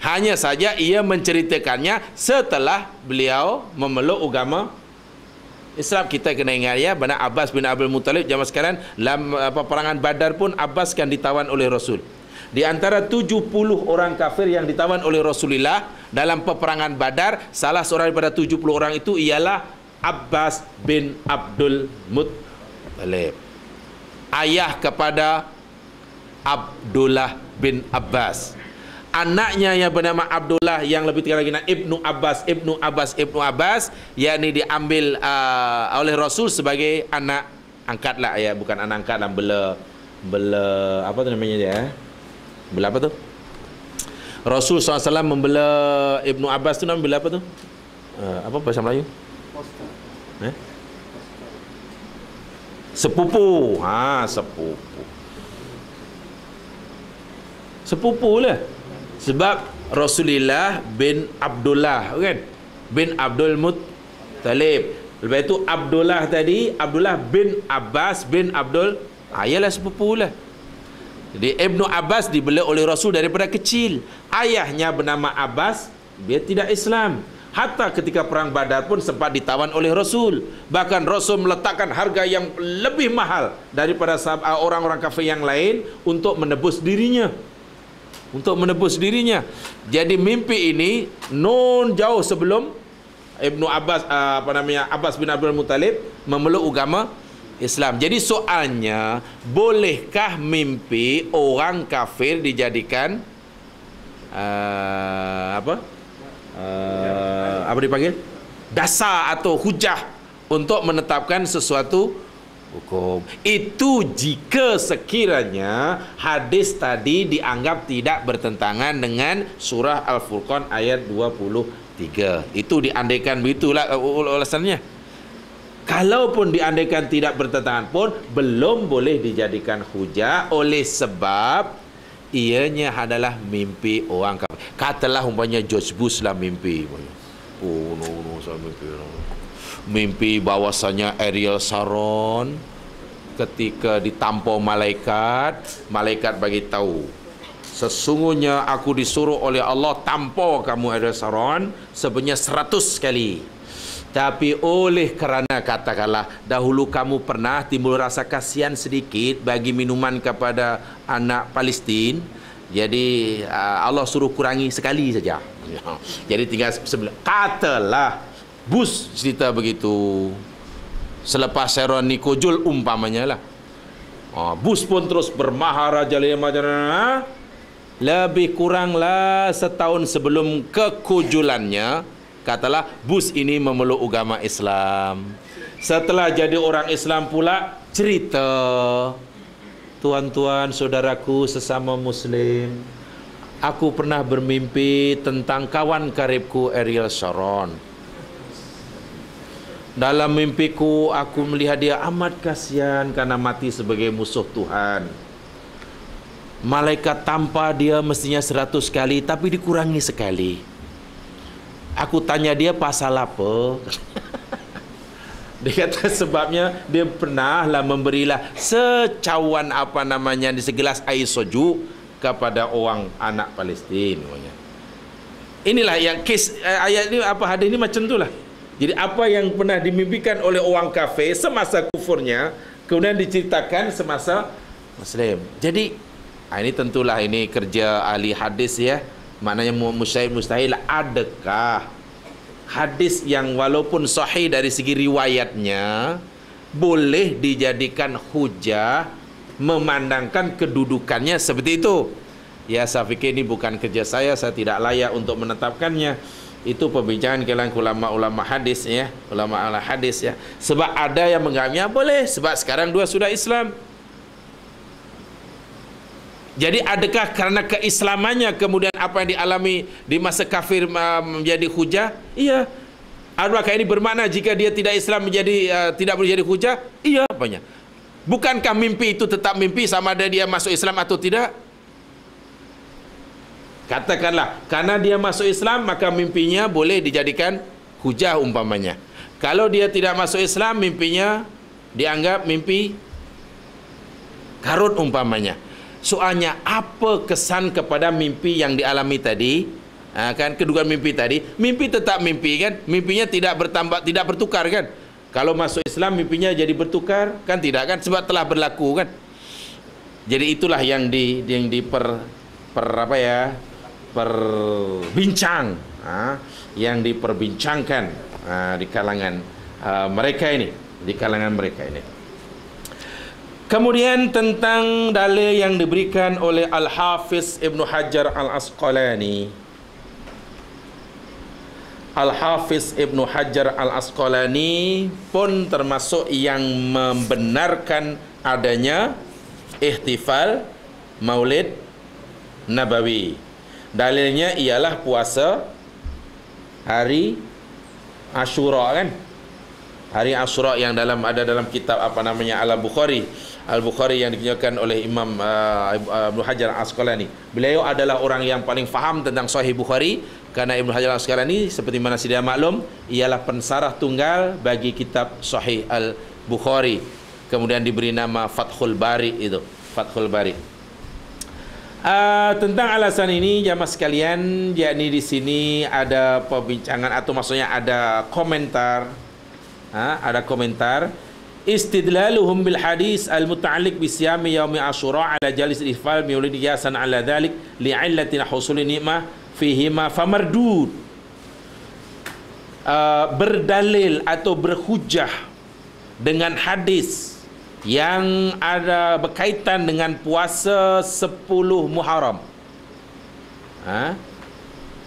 Hanya saja ia menceritakannya setelah beliau memeluk agama Islam. Kita kena ingat ya, benar Abbas bin Abdul Muttalib zaman sekarang dalam peperangan Badar pun Abbas kan ditawan oleh Rasul. Di antara 70 orang kafir yang ditawan oleh Rasulullah dalam peperangan Badar, salah seorang daripada 70 orang itu ialah Abbas bin Abdul Muttalib, ayah kepada Abdullah bin Abbas. Anaknya yang bernama Abdullah yang lebih tinggi lagi Ibnu Abbas, yakni diambil oleh Rasul sebagai anak angkat lah ya, bukan anak angkat lah, bela apa tu namanya dia? Bela apa tu? Rasul SAW membela Ibnu Abbas tu, nama bela apa tu? Apa bahasa Melayu? Sepupu. Sepupu lah. Sebab Rasulullah bin Abdullah kan? Bin Abdul Muttalib. Lepas itu Abdullah tadi, Abdullah bin Abbas bin Abdul, ayalah sepupu lah. Jadi Ibnu Abbas dibela oleh Rasul daripada kecil. Ayahnya bernama Abbas, dia tidak Islam. Hatta ketika perang Badar pun sempat ditawan oleh Rasul. Bahkan Rasul meletakkan harga yang lebih mahal daripada orang-orang kafir yang lain untuk menebus dirinya. Jadi mimpi ini jauh sebelum Ibnu Abbas Abbas bin Abdul Muttalib memeluk agama Islam. Jadi soalnya, bolehkah mimpi orang kafir dijadikan apa dipanggil dasar atau hujah untuk menetapkan sesuatu hukum? Itu jika sekiranya hadis tadi dianggap tidak bertentangan dengan surah Al-Furqan ayat 23. Itu diandaikan begitulah alasannya. Kalaupun diandaikan tidak bertentangan pun belum boleh dijadikan hujah oleh sebab ianya adalah mimpi orang kafir. Katalah umpamanya George Bush lah mimpi. Mimpi bahwasanya Ariel Sharon ketika ditampau malaikat bagi tahu, sesungguhnya aku disuruh oleh Allah tampau kamu Ariel Sharon sebanyak 100 kali. Tapi oleh kerana katakanlah dahulu kamu pernah timbul rasa kasihan sedikit bagi minuman kepada anak Palestin, jadi Allah suruh kurangi sekali saja. Jadi tinggal 9. Katalah Bush cerita begitu selepas Sharon Nikojul umpamanya lah. Bush pun terus bermaharaja lebih kuranglah setahun sebelum kekojulannya. Katalah Bush ini memeluk agama Islam. Setelah jadi orang Islam pula cerita, tuan-tuan saudaraku sesama Muslim, aku pernah bermimpi tentang kawan karibku Ariel Sharon. Dalam mimpiku aku melihat dia amat kasihan karena mati sebagai musuh Tuhan. Malaikat tanpa dia mestinya 100 kali, tapi dikurangi sekali. Aku tanya dia pasal apa. Dia kata sebabnya dia pernah memberilah secawan di segelas air sejuk kepada orang anak Palestin. Inilah yang kes ayat ini, hadis ini macam itulah. Jadi apa yang pernah dimimpikan oleh orang kafir semasa kufurnya kemudian diceritakan semasa Muslim. Jadi ini tentulah ini kerja ahli hadis ya. Maknanya mustahil adakah hadis yang walaupun sahih dari segi riwayatnya boleh dijadikan hujah memandangkan kedudukannya seperti itu? Ya, saya fikir ini bukan kerja saya tidak layak untuk menetapkannya. Itu perbincangan kalangan ulama-ulama hadis ya, ulama hadis ya. Sebab ada yang menganggapnya boleh sebab sekarang dua sudah Islam. Jadi adakah karena keislamannya kemudian apa yang dialami di masa kafir menjadi hujah? Iya. Adakah ini bermakna jika dia tidak Islam menjadi tidak boleh jadi hujah? Iya, apanya? Bukankah mimpi itu tetap mimpi sama ada dia masuk Islam atau tidak? Katakanlah karena dia masuk Islam maka mimpinya boleh dijadikan hujah umpamanya. Kalau dia tidak masuk Islam, mimpinya dianggap mimpi karut umpamanya. Soalnya apa kesan kepada mimpi yang dialami tadi? Kan kedugaan mimpi tadi, mimpi tetap mimpi kan, mimpinya tidak bertambah, tidak bertukar kan. Kalau masuk Islam mimpinya jadi bertukar kan, tidak kan, sebab telah berlaku kan. Jadi itulah yang perbincang, yang diperbincangkan di kalangan mereka ini, Kemudian tentang dalil yang diberikan oleh Al-Hafiz Ibn Hajar Al-Asqalani. Al-Hafiz Ibn Hajar Al-Asqalani pun termasuk yang membenarkan adanya ihtifal Maulid Nabawi. Dalilnya ialah puasa hari Asyura kan? Hari Asyura yang ada dalam kitab Al-Bukhari. Al-Bukhari yang dikenyapkan oleh Imam Ibn Hajar Al-Asqalani. Beliau adalah orang yang paling faham tentang Sahih Bukhari, karena Ibn Hajar Al-Asqalani seperti mana sedia maklum ialah pensarah tunggal bagi kitab Sahih Al-Bukhari. Kemudian diberi nama Fathul Bari itu, Fathul Bari. Tentang alasan ini jamaah sekalian, yakni di sini ada perbincangan atau maksudnya ada komentar. Ada komentar. Istidlaluhum bil hadis al-muta'alliq bi siyami yaumi Asyura ala jalis al-ihfal miulid yasan ala dhalik li'illatin husuli ni'mah fihima famardud. Berdalil atau berhujah dengan hadis yang ada berkaitan dengan puasa 10 Muharram,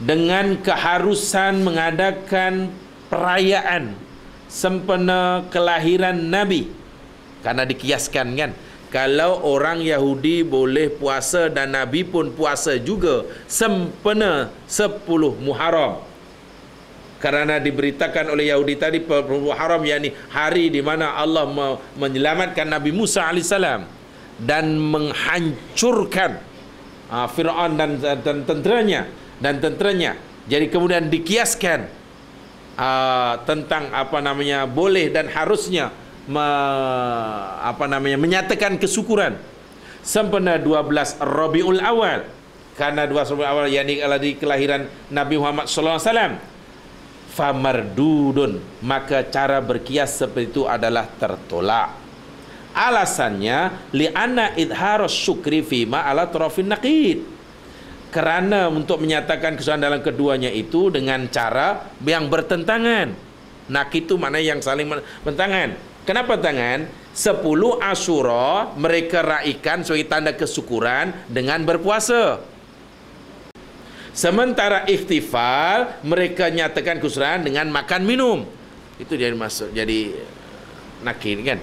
dengan keharusan mengadakan perayaan sempena kelahiran Nabi. Karena dikiaskan kan, kalau orang Yahudi boleh puasa dan Nabi pun puasa juga sempena 10 Muharram. Karena diberitakan oleh Yahudi tadi Muharram, yakni hari di mana Allah menyelamatkan Nabi Musa AS dan menghancurkan Fir'aun dan tenteranya. Jadi kemudian dikiaskan tentang boleh dan harusnya menyatakan kesyukuran sempena 12 Rabiul Awal, karena 12 Rabiul Awal yakni di kelahiran Nabi Muhammad sallallahu alaihi wasallam. Famardudun, maka cara berkias seperti itu adalah tertolak. Alasannya li'anna idharus syukri fima ala tarafin naqid, kerana untuk menyatakan kesukaan dalam keduanya itu dengan cara yang bertentangan. Naqid itu maknanya yang saling bertentangan. Kenapa tangan? 10 Asyura mereka raikan sebagai tanda kesyukuran dengan berpuasa. Sementara ihtifal mereka nyatakan kesyukuran dengan makan minum. Itu dia maksud. Jadi nakid kan?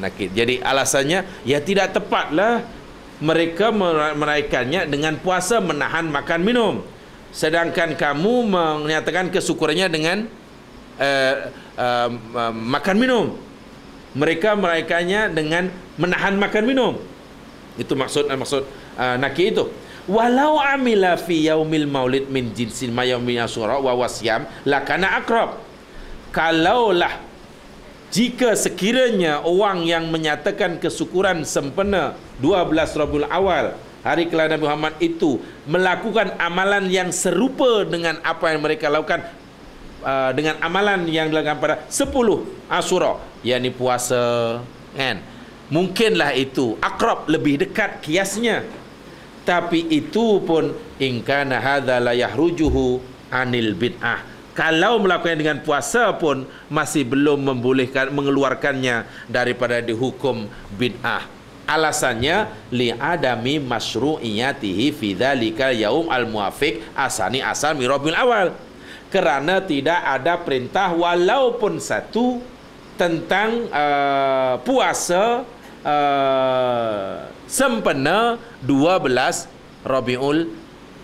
Nakid. Jadi alasannya ya tidak tepatlah mereka meraikannya dengan puasa menahan makan minum. Sedangkan kamu menyatakan kesyukurannya dengan makan minum. Mereka meraikannya dengan menahan makan minum. Itu maksud nakid itu. Walau amila fi yaumil maulid min jinsin ma yaumil asyura wa wasyam lakana akrab. Kalaulah jika sekiranya orang yang menyatakan kesyukuran sempena 12 Rabiul Awal, hari kelahiran Nabi Muhammad itu, melakukan amalan yang serupa dengan apa yang mereka lakukan, dengan amalan yang dilakukan pada 10 Asyura, yakni puasa kan, mungkinlah itu akrab, lebih dekat kiasnya. Tapi itu pun in kana hadza la yahrujuhu anil bid'ah. Kalau melakukannya dengan puasa pun masih belum membolehkan, mengeluarkannya daripada dihukum bid'ah. Alasannya li adami masyru'iyatihi fi dzalika yaum al muwafiq asani asal mirabil awal. Kerana tidak ada perintah walaupun satu tentang puasa sempena 12 Rabiul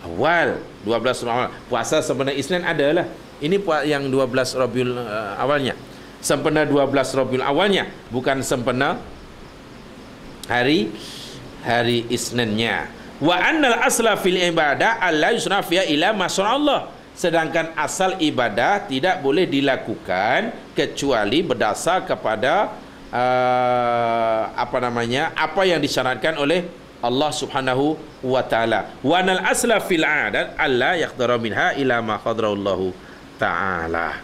Awal. 12 Rabiul Awal. Puasa sempena Isnin adalah. Ini yang 12 Rabiul Awalnya. Sempena 12 Rabiul Awalnya, bukan sempena hari Isninnya. Wa annal asla fil ibadah alla yusna fiha ila ma Allah. Sedangkan asal ibadah tidak boleh dilakukan kecuali berdasar kepada apa yang disyaratkan oleh Allah Subhanahu wa taala. Wa anal asla fil adat alla yaqdara minha ila ma qadarallahu taala.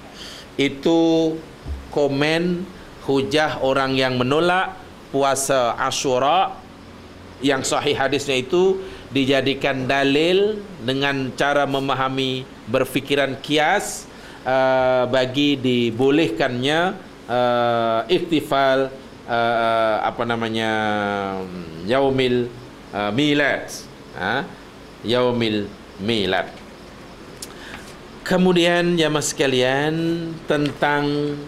Itu komen hujah orang yang menolak puasa Asyura. Yang sahih hadisnya itu dijadikan dalil dengan cara memahami berfikiran kias bagi dibolehkannya ihtifal yaumil milad, yaumil milad. Kemudian jamaah sekalian, tentang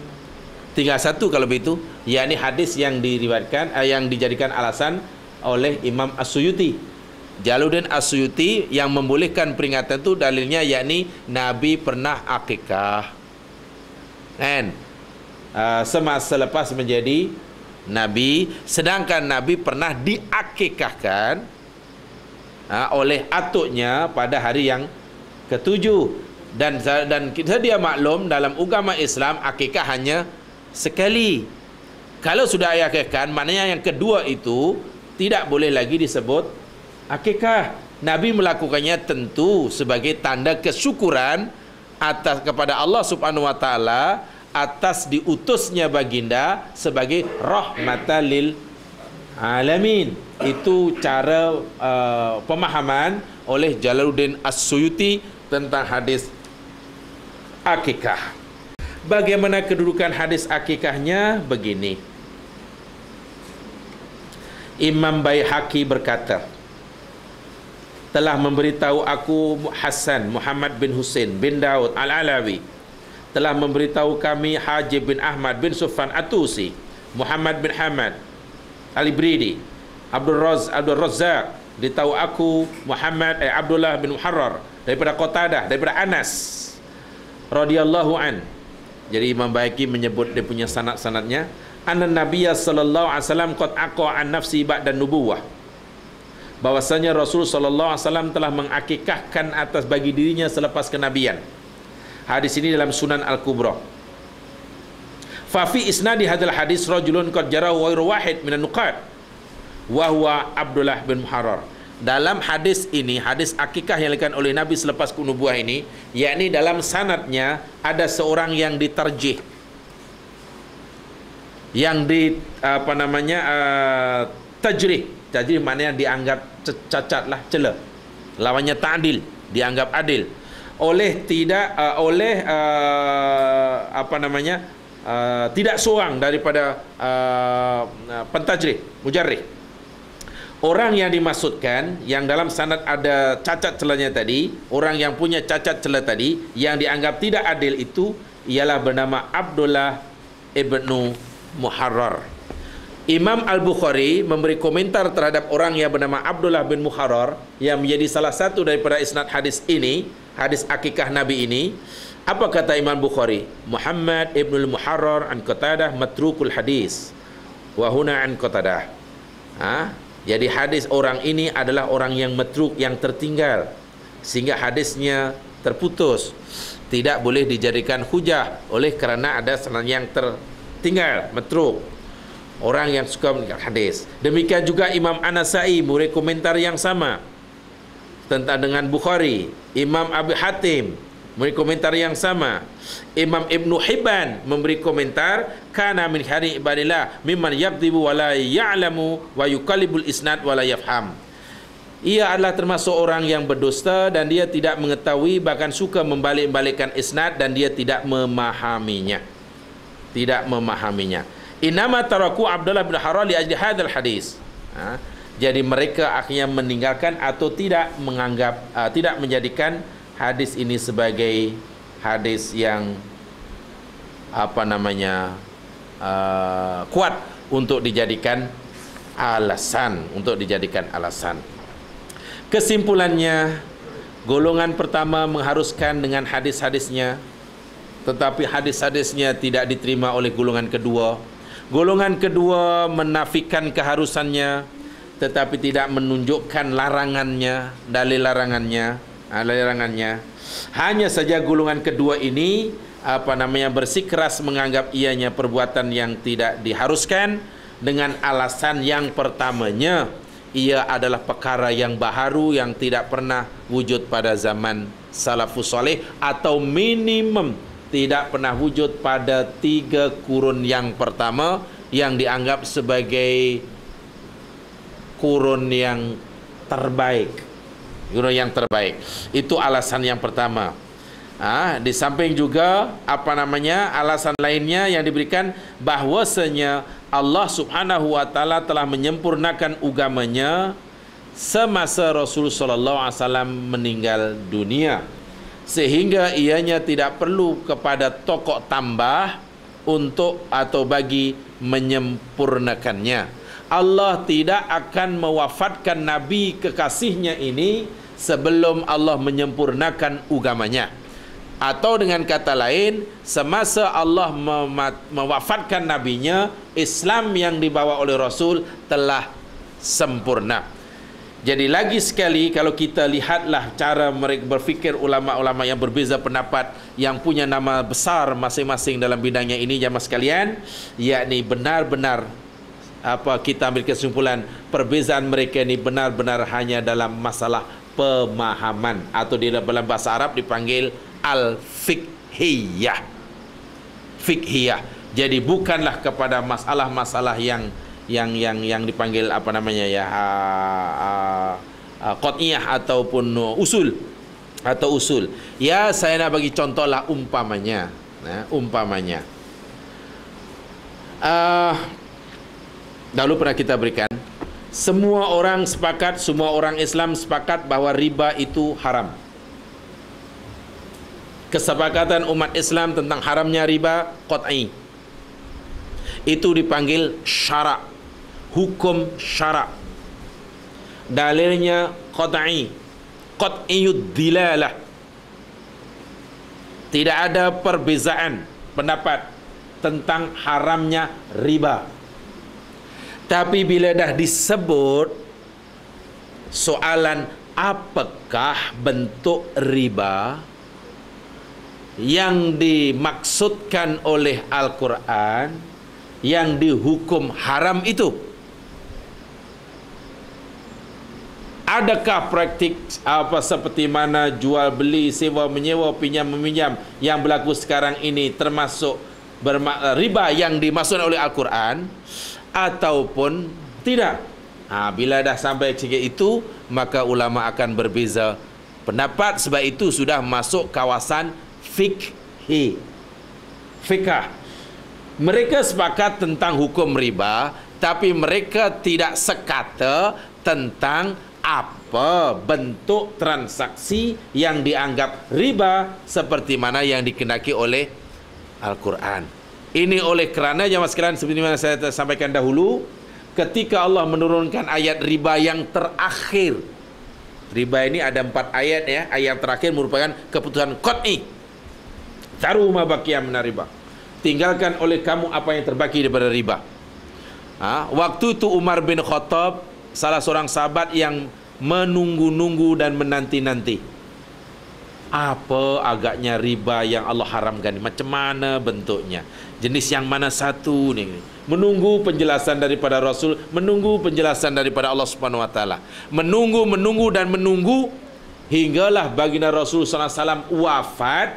tinggal satu kalau begitu, yakni hadis yang diriwayatkan yang dijadikan alasan oleh Imam As-Suyuti. Jalaluddin As-Suyuti yang membolehkan peringatan itu dalilnya yakni Nabi pernah akikah. Kan? Semasa lepas menjadi Nabi, sedangkan Nabi pernah diakikahkan oleh atuknya pada hari yang ketujuh. Dan sedia maklum dalam agama Islam akikah hanya sekali. Kalau sudah akikahkan, maknanya yang kedua itu tidak boleh lagi disebut akikah. Nabi melakukannya tentu sebagai tanda kesyukuran atas kepada Allah Subhanahu wa taala atas diutusnya baginda sebagai rahmatan lil alamin. Itu cara pemahaman oleh Jalaluddin As-Suyuti tentang hadis akikah. Bagaimana kedudukan hadis akikahnya? Begini. Imam Baihaqi berkata, telah memberitahu aku Hasan Muhammad bin Husain bin Daud Al-Alawi, telah memberitahu kami Hajib bin Ahmad bin Sufyan At-Tusi, Muhammad bin Hamad Al-Ibridi, Abdul Razzaq, ditahu aku Muhammad Abdullah bin Muharrar daripada Qatadah, daripada Anas radhiyallahu an. Jadi Imam Baihaqi menyebut dia punya sanad-sanadnya, anna Nabiyya sallallahu alaihi wasallam qad aqa an nafsi ba'da nubuwah, bahwasanya Rasul sallallahu alaihi wasallam telah mengakikahkan atas bagi dirinya selepas kenabian. Hadis ini dalam Sunan Al-Kubra. Fa fi isnadi hadzal hadis rajulun qad jarahu ghairu wahid minan nuqat wa huwa Abdullah bin Muharrar. Dalam hadis ini, hadis akikah yang dilakukan oleh Nabi selepas nubuwah ini, yakni dalam sanadnya ada seorang yang ditarjih, yang tajrih. Tajrih maknanya dianggap cacat lah, cela. Lawannya ta'dil, dianggap adil. Tidak seorang daripada pentajrih, mujarrih. Orang yang dimaksudkan, yang dalam sanad ada cacat celanya tadi, orang yang punya cacat cela tadi, yang dianggap tidak adil itu, ialah bernama Abdullah ibnu Muharrar. Imam Al-Bukhari memberi komentar terhadap orang yang bernama Abdullah bin Muharrar, yang menjadi salah satu daripada isnad hadis ini, hadis akikah Nabi ini. Apa kata Imam Bukhari? Muhammad ibn Muharrar an Qatadah matrukul hadis wa huna an Qatadah. Jadi hadis orang ini adalah orang yang matruk, yang tertinggal, sehingga hadisnya terputus, tidak boleh dijadikan hujah oleh kerana ada sanad yang tertinggal, matruk, orang yang suka meninggal hadis. Demikian juga Imam An-Nasai memberi komentar yang sama tentang dengan Bukhari. Imam Abi Hatim memberi komentar yang sama. Imam Ibnu Hibban memberi komentar, kana min hari ibadillah mimman yakdzibu wa la ya'lamu wa yuqallibul isnad wa la yafham. Ia adalah termasuk orang yang berdusta dan dia tidak mengetahui, bahkan suka membalik-balikkan isnad dan dia tidak memahaminya. Tidak memahaminya. Inama taraku Abdullah bin Harar li ajli hadzal hadis. Jadi mereka akhirnya meninggalkan atau tidak menganggap, tidak menjadikan hadis ini sebagai hadis yang kuat untuk dijadikan alasan, Kesimpulannya, golongan pertama mengharuskan dengan hadis-hadisnya, tetapi hadis-hadisnya tidak diterima oleh golongan kedua. Golongan kedua menafikan keharusannya, tetapi tidak menunjukkan larangannya, dalil larangannya. Hanya saja golongan kedua ini bersikeras menganggap ianya perbuatan yang tidak diharuskan dengan alasan yang pertamanya ia adalah perkara yang baharu yang tidak pernah wujud pada zaman salafus saleh atau minimum tidak pernah wujud pada 3 kurun yang pertama yang dianggap sebagai kurun yang terbaik. Itu alasan yang pertama. Di samping juga alasan lainnya yang diberikan bahwasanya Allah Subhanahu wa taala telah menyempurnakan agamanya semasa Rasul sallallahu alaihi wasallam meninggal dunia, sehingga ianya tidak perlu kepada tokoh tambah untuk atau bagi menyempurnakannya. Allah tidak akan mewafatkan Nabi kekasihnya ini sebelum Allah menyempurnakan agamanya. Atau dengan kata lain, semasa Allah mewafatkan Nabinya, Islam yang dibawa oleh Rasul telah sempurna. Jadi lagi sekali, kalau kita lihatlah cara mereka berfikir ulama-ulama yang berbeza pendapat, yang punya nama besar masing-masing dalam bidangnya ini, jamaah sekalian, yakni benar-benar kita ambil kesimpulan perbezaan mereka ini benar-benar hanya dalam masalah pemahaman, atau di dalam bahasa Arab dipanggil al-fiqhiyah. Jadi bukanlah kepada masalah-masalah yang dipanggil qat'iyah ataupun usul. Ya, saya nak bagi contohlah umpamanya. Dahulu pernah kita berikan, semua orang Islam sepakat bahawa riba itu haram. Kesepakatan umat Islam tentang haramnya riba qat'i. Itu dipanggil syara', hukum syara'. Dalilnya qat'iyud dilalah. Tidak ada perbezaan pendapat tentang haramnya riba. Tapi bila dah disebut soalan apakah bentuk riba yang dimaksudkan oleh Al-Quran yang dihukum haram itu, adakah praktik seperti mana jual beli, sewa menyewa, pinjam meminjam yang berlaku sekarang ini termasuk riba yang dimaksudkan oleh Al-Quran ataupun tidak? Bila dah sampai cikgu itu, maka ulama akan berbeza pendapat. Sebab itu sudah masuk kawasan fikih. Mereka sepakat tentang hukum riba, tapi mereka tidak sekata tentang apa bentuk transaksi yang dianggap riba seperti mana yang dikehendaki oleh Al-Quran. Ini oleh kerana jemaah sekalian, seperti mana saya sampaikan dahulu, ketika Allah menurunkan ayat riba yang terakhir. Riba ini ada 4 ayat ya. Ayat terakhir merupakan keputusan qat'i. Taru ma baqiya min riba. Tinggalkan oleh kamu apa yang terbaki daripada riba. Waktu itu Umar bin Khattab salah seorang sahabat yang menunggu-nunggu dan menanti-nanti. Apa agaknya riba yang Allah haramkan? Macam mana bentuknya? Jenis yang mana satu ni? Menunggu penjelasan daripada Rasul, menunggu penjelasan daripada Allah Subhanahu wa taala. Menunggu hinggalah baginda Rasul sallallahu alaihi wasallam wafat.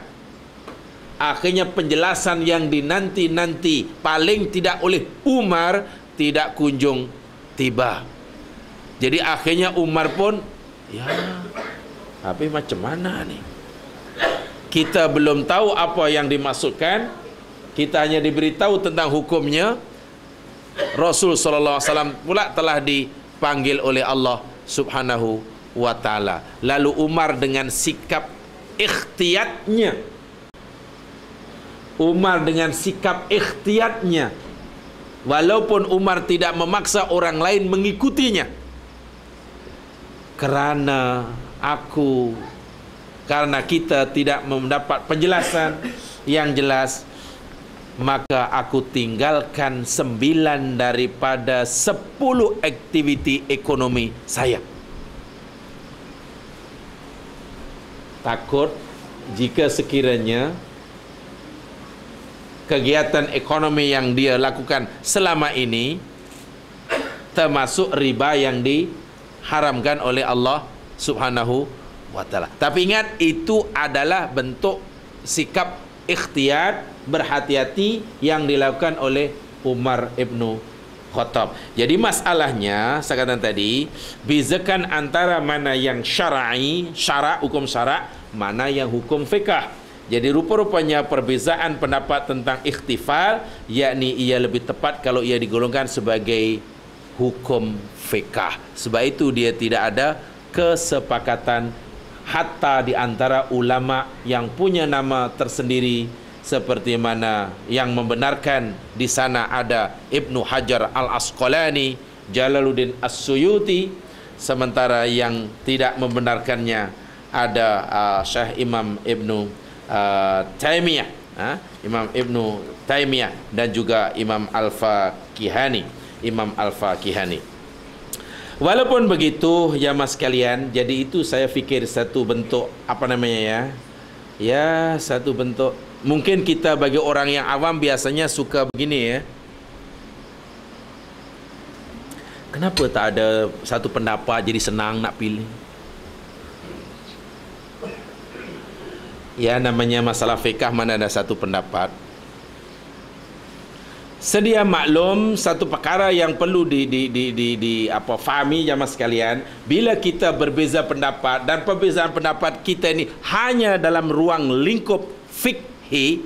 Akhirnya penjelasan yang dinanti-nanti paling tidak oleh Umar tidak kunjung tiba. Jadi akhirnya Umar pun, tapi macam mana ni? Kita belum tahu apa yang dimaksudkan. Kita hanya diberitahu tentang hukumnya. Rasul sallallahu alaihi wasallam pula telah dipanggil oleh Allah Subhanahu wa taala. Lalu Umar dengan sikap ikhtiyatnya, walaupun Umar tidak memaksa orang lain mengikutinya, karena kita tidak mendapat penjelasan yang jelas, maka aku tinggalkan 9 daripada 10 aktiviti ekonomi saya. Takut jika sekiranya kegiatan ekonomi yang dia lakukan selama ini termasuk riba yang diharamkan oleh Allah Subhanahu wa ta'ala. Tapi ingat, itu adalah bentuk sikap ikhtiyat, berhati-hati yang dilakukan oleh Umar ibnu Khattab. Jadi masalahnya, saya katakan tadi, bezakan antara mana yang syar'i, hukum syarak, mana yang hukum fiqh. Jadi rupa-rupanya perbezaan pendapat tentang ikhtifal, yakni ia lebih tepat kalau ia digolongkan sebagai hukum fiqh. Sebab itu dia tidak ada kesepakatan hatta di antara ulama yang punya nama tersendiri, seperti mana yang membenarkan di sana ada Ibnu Hajar Al-Asqalani, Jalaluddin As-Suyuti, sementara yang tidak membenarkannya ada Syekh Imam Ibnu Taimiyah, Imam Ibnu Taimiyah, dan juga Imam Al-Fakihani, Imam Al-Fakihani. Walaupun begitu, ya mas sekalian, jadi itu saya fikir satu bentuk apa namanya ya? Ya, satu bentuk. Mungkin kita bagi orang yang awam biasanya suka begini ya. Kenapa tak ada satu pendapat jadi senang nak pilih? Ya, namanya masalah fiqh, mana ada satu pendapat. Sedia maklum satu perkara yang perlu fahami jemaah sekalian, bila kita berbeza pendapat dan perbezaan pendapat kita ini hanya dalam ruang lingkup fiqh,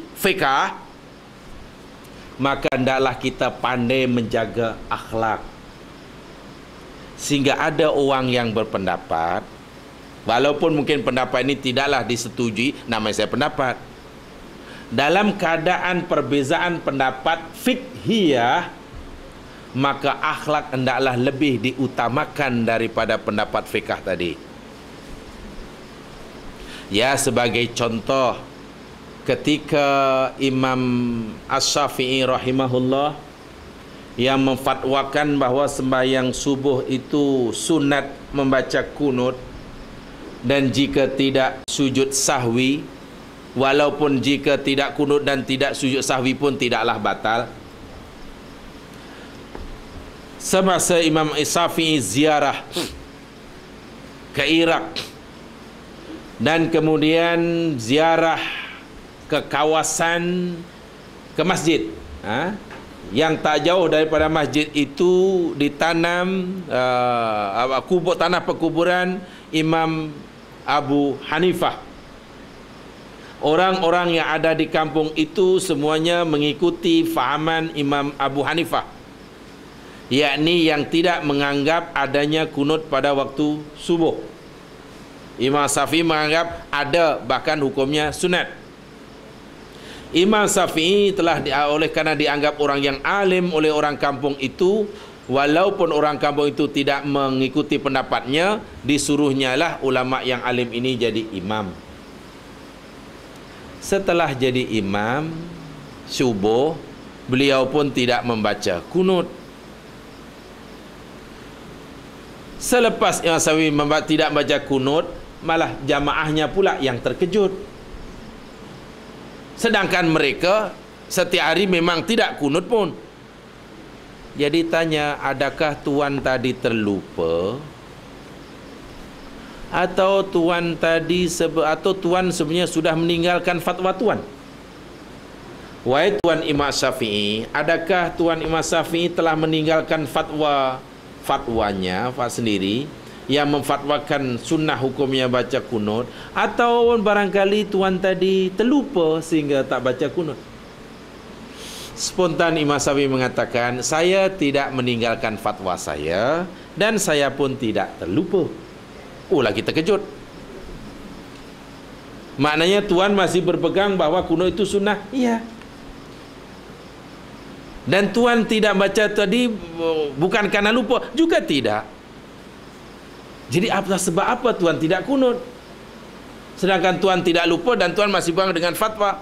maka hendaklah kita pandai menjaga akhlak. Sehingga ada orang yang berpendapat, walaupun mungkin pendapat ini tidaklah disetujui, namanya saya pendapat, dalam keadaan perbezaan pendapat fiqhiyah, maka akhlak hendaklah lebih diutamakan daripada pendapat fiqh tadi. Ya, sebagai contoh, ketika Imam Asy-Syafi'i rahimahullah yang memfatwakan bahawa sembahyang subuh itu sunat membaca kunut, dan jika tidak sujud sahwi, walaupun jika tidak kunut dan tidak sujud sahwi pun tidaklah batal. Semasa Imam Syafi'i ziarah ke Iraq dan kemudian ziarah ke kawasan, ke masjid, yang tak jauh daripada masjid itu ditanam tanah perkuburan Imam Abu Hanifah. Orang-orang yang ada di kampung itu semuanya mengikuti fahaman Imam Abu Hanifah, yakni yang tidak menganggap adanya kunut pada waktu subuh. Imam Syafi'i menganggap ada, bahkan hukumnya sunat. Imam Syafi'i oleh kerana dianggap orang yang alim oleh orang kampung itu, walaupun orang kampung itu tidak mengikuti pendapatnya, disuruhnya lah ulama yang alim ini jadi imam. Setelah jadi imam subuh, beliau pun tidak membaca kunut. Selepas Imam Syafi'i tidak baca kunut, malah jamaahnya pula yang terkejut. Sedangkan mereka setiap hari memang tidak kunut pun. Jadi tanya, adakah tuan tadi terlupa? Atau tuan sebenarnya sudah meninggalkan fatwa tuan? Wahai tuan Imam Syafi'i, adakah tuan Imam Syafi'i telah meninggalkan fatwanya sendiri yang memfatwakan sunnah hukumnya baca kunut, atau barangkali tuan tadi terlupa sehingga tak baca kunut? Spontan Imam Syafi'i mengatakan, saya tidak meninggalkan fatwa saya dan saya pun tidak terlupa. Lagi terkejut. Maknanya tuan masih berpegang bahawa kunut itu sunnah? Iya. Dan tuan tidak baca tadi bukan kerana lupa? Juga tidak. Jadi sebab apa tuan tidak kunut? Sedangkan tuan tidak lupa dan tuan masih pegang dengan fatwa.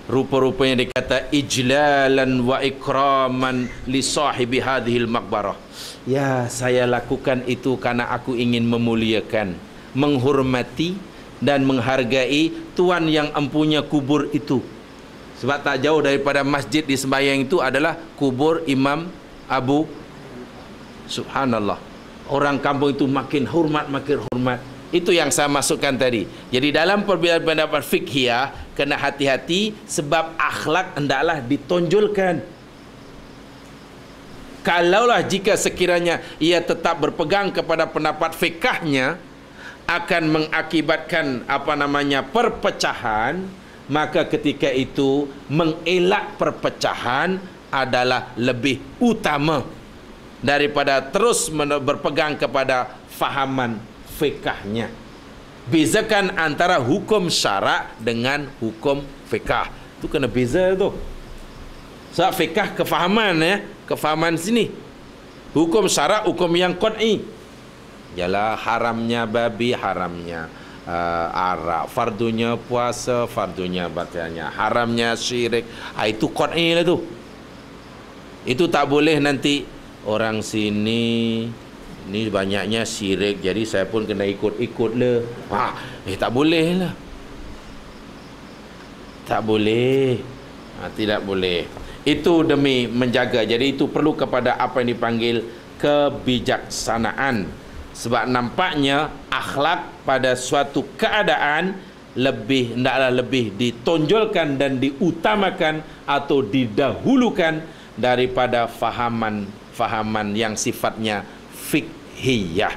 rupa-rupanya dikata ijlalan wa ikraman li sahibi hadhil maqbarah. Ya, saya lakukan itu karena aku ingin memuliakan, menghormati dan menghargai tuan yang empunya kubur itu. Sebab tak jauh daripada masjid di sembahyang itu adalah kubur Imam Abu. Subhanallah. Orang kampung itu makin hormat, makin hormat. Itu yang saya masukkan tadi. Jadi dalam perbedaan pendapat fiqhiyah, kena hati-hati sebab akhlak hendaklah ditonjolkan. Kalaulah jika sekiranya ia tetap berpegang kepada pendapat fikahnya, akan mengakibatkan perpecahan, maka ketika itu mengelak perpecahan adalah lebih utama daripada terus berpegang kepada fahaman fikahnya. Bezakan antara hukum syarak dengan hukum fikah. Itu kena beza tu. Sebab fikah kefahaman ya, kefahaman sini. Hukum syarak hukum yang qat'i. Yalah haramnya babi, haramnya arak, fardunya puasa, fardunya batalnya, haramnya syirik. Itu qat'i lah tu. Itu tak boleh nanti orang sini ni banyaknya syirik, jadi saya pun kena ikut-ikut lah. Tak boleh lah. Tak boleh. Tidak boleh. Itu demi menjaga. Jadi itu perlu kepada apa yang dipanggil kebijaksanaan. Sebab nampaknya akhlak pada suatu keadaan hendaklah lebih ditonjolkan dan diutamakan atau didahulukan daripada fahaman yang sifatnya fiqhiyah.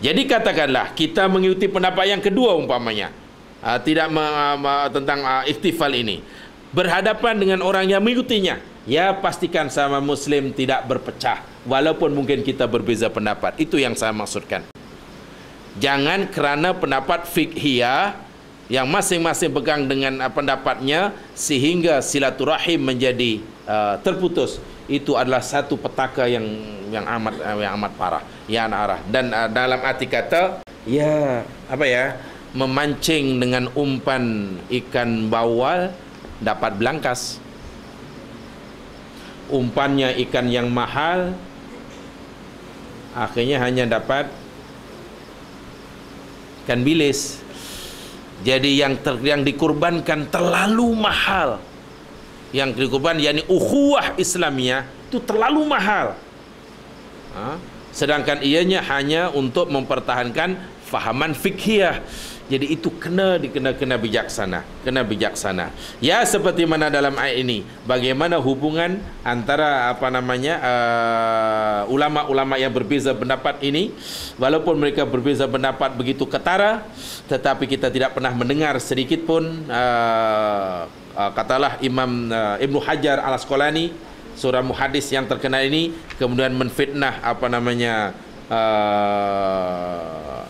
Jadi katakanlah kita mengikuti pendapat yang kedua umpamanya, tentang ihtifal ini, berhadapan dengan orang yang mengikutinya, ya pastikan sama muslim tidak berpecah walaupun mungkin kita berbeza pendapat. Itu yang saya maksudkan. Jangan kerana pendapat fiqhiyah yang masing-masing pegang dengan pendapatnya sehingga silaturahim menjadi terputus. Itu adalah satu petaka yang amat parah, yang arah. Dan dalam arti kata, memancing dengan umpan ikan bawal dapat belangkas. Umpannya ikan yang mahal, akhirnya hanya dapat ikan bilis. Jadi yang dikurbankan terlalu mahal. Yang dikurban yakni ukhuwah Islamiyah itu terlalu mahal. Sedangkan ianya hanya untuk mempertahankan fahaman fiqhiyah. Jadi itu kena bijaksana, bijaksana. Ya seperti mana dalam ayat ini, bagaimana hubungan antara ulama-ulama yang berbeza pendapat ini, walaupun mereka berbeza pendapat begitu ketara, tetapi kita tidak pernah mendengar sedikit pun katalah Imam Ibnu Hajar Al-Asqalani, seorang muhadis yang terkenal ini, kemudian menfitnah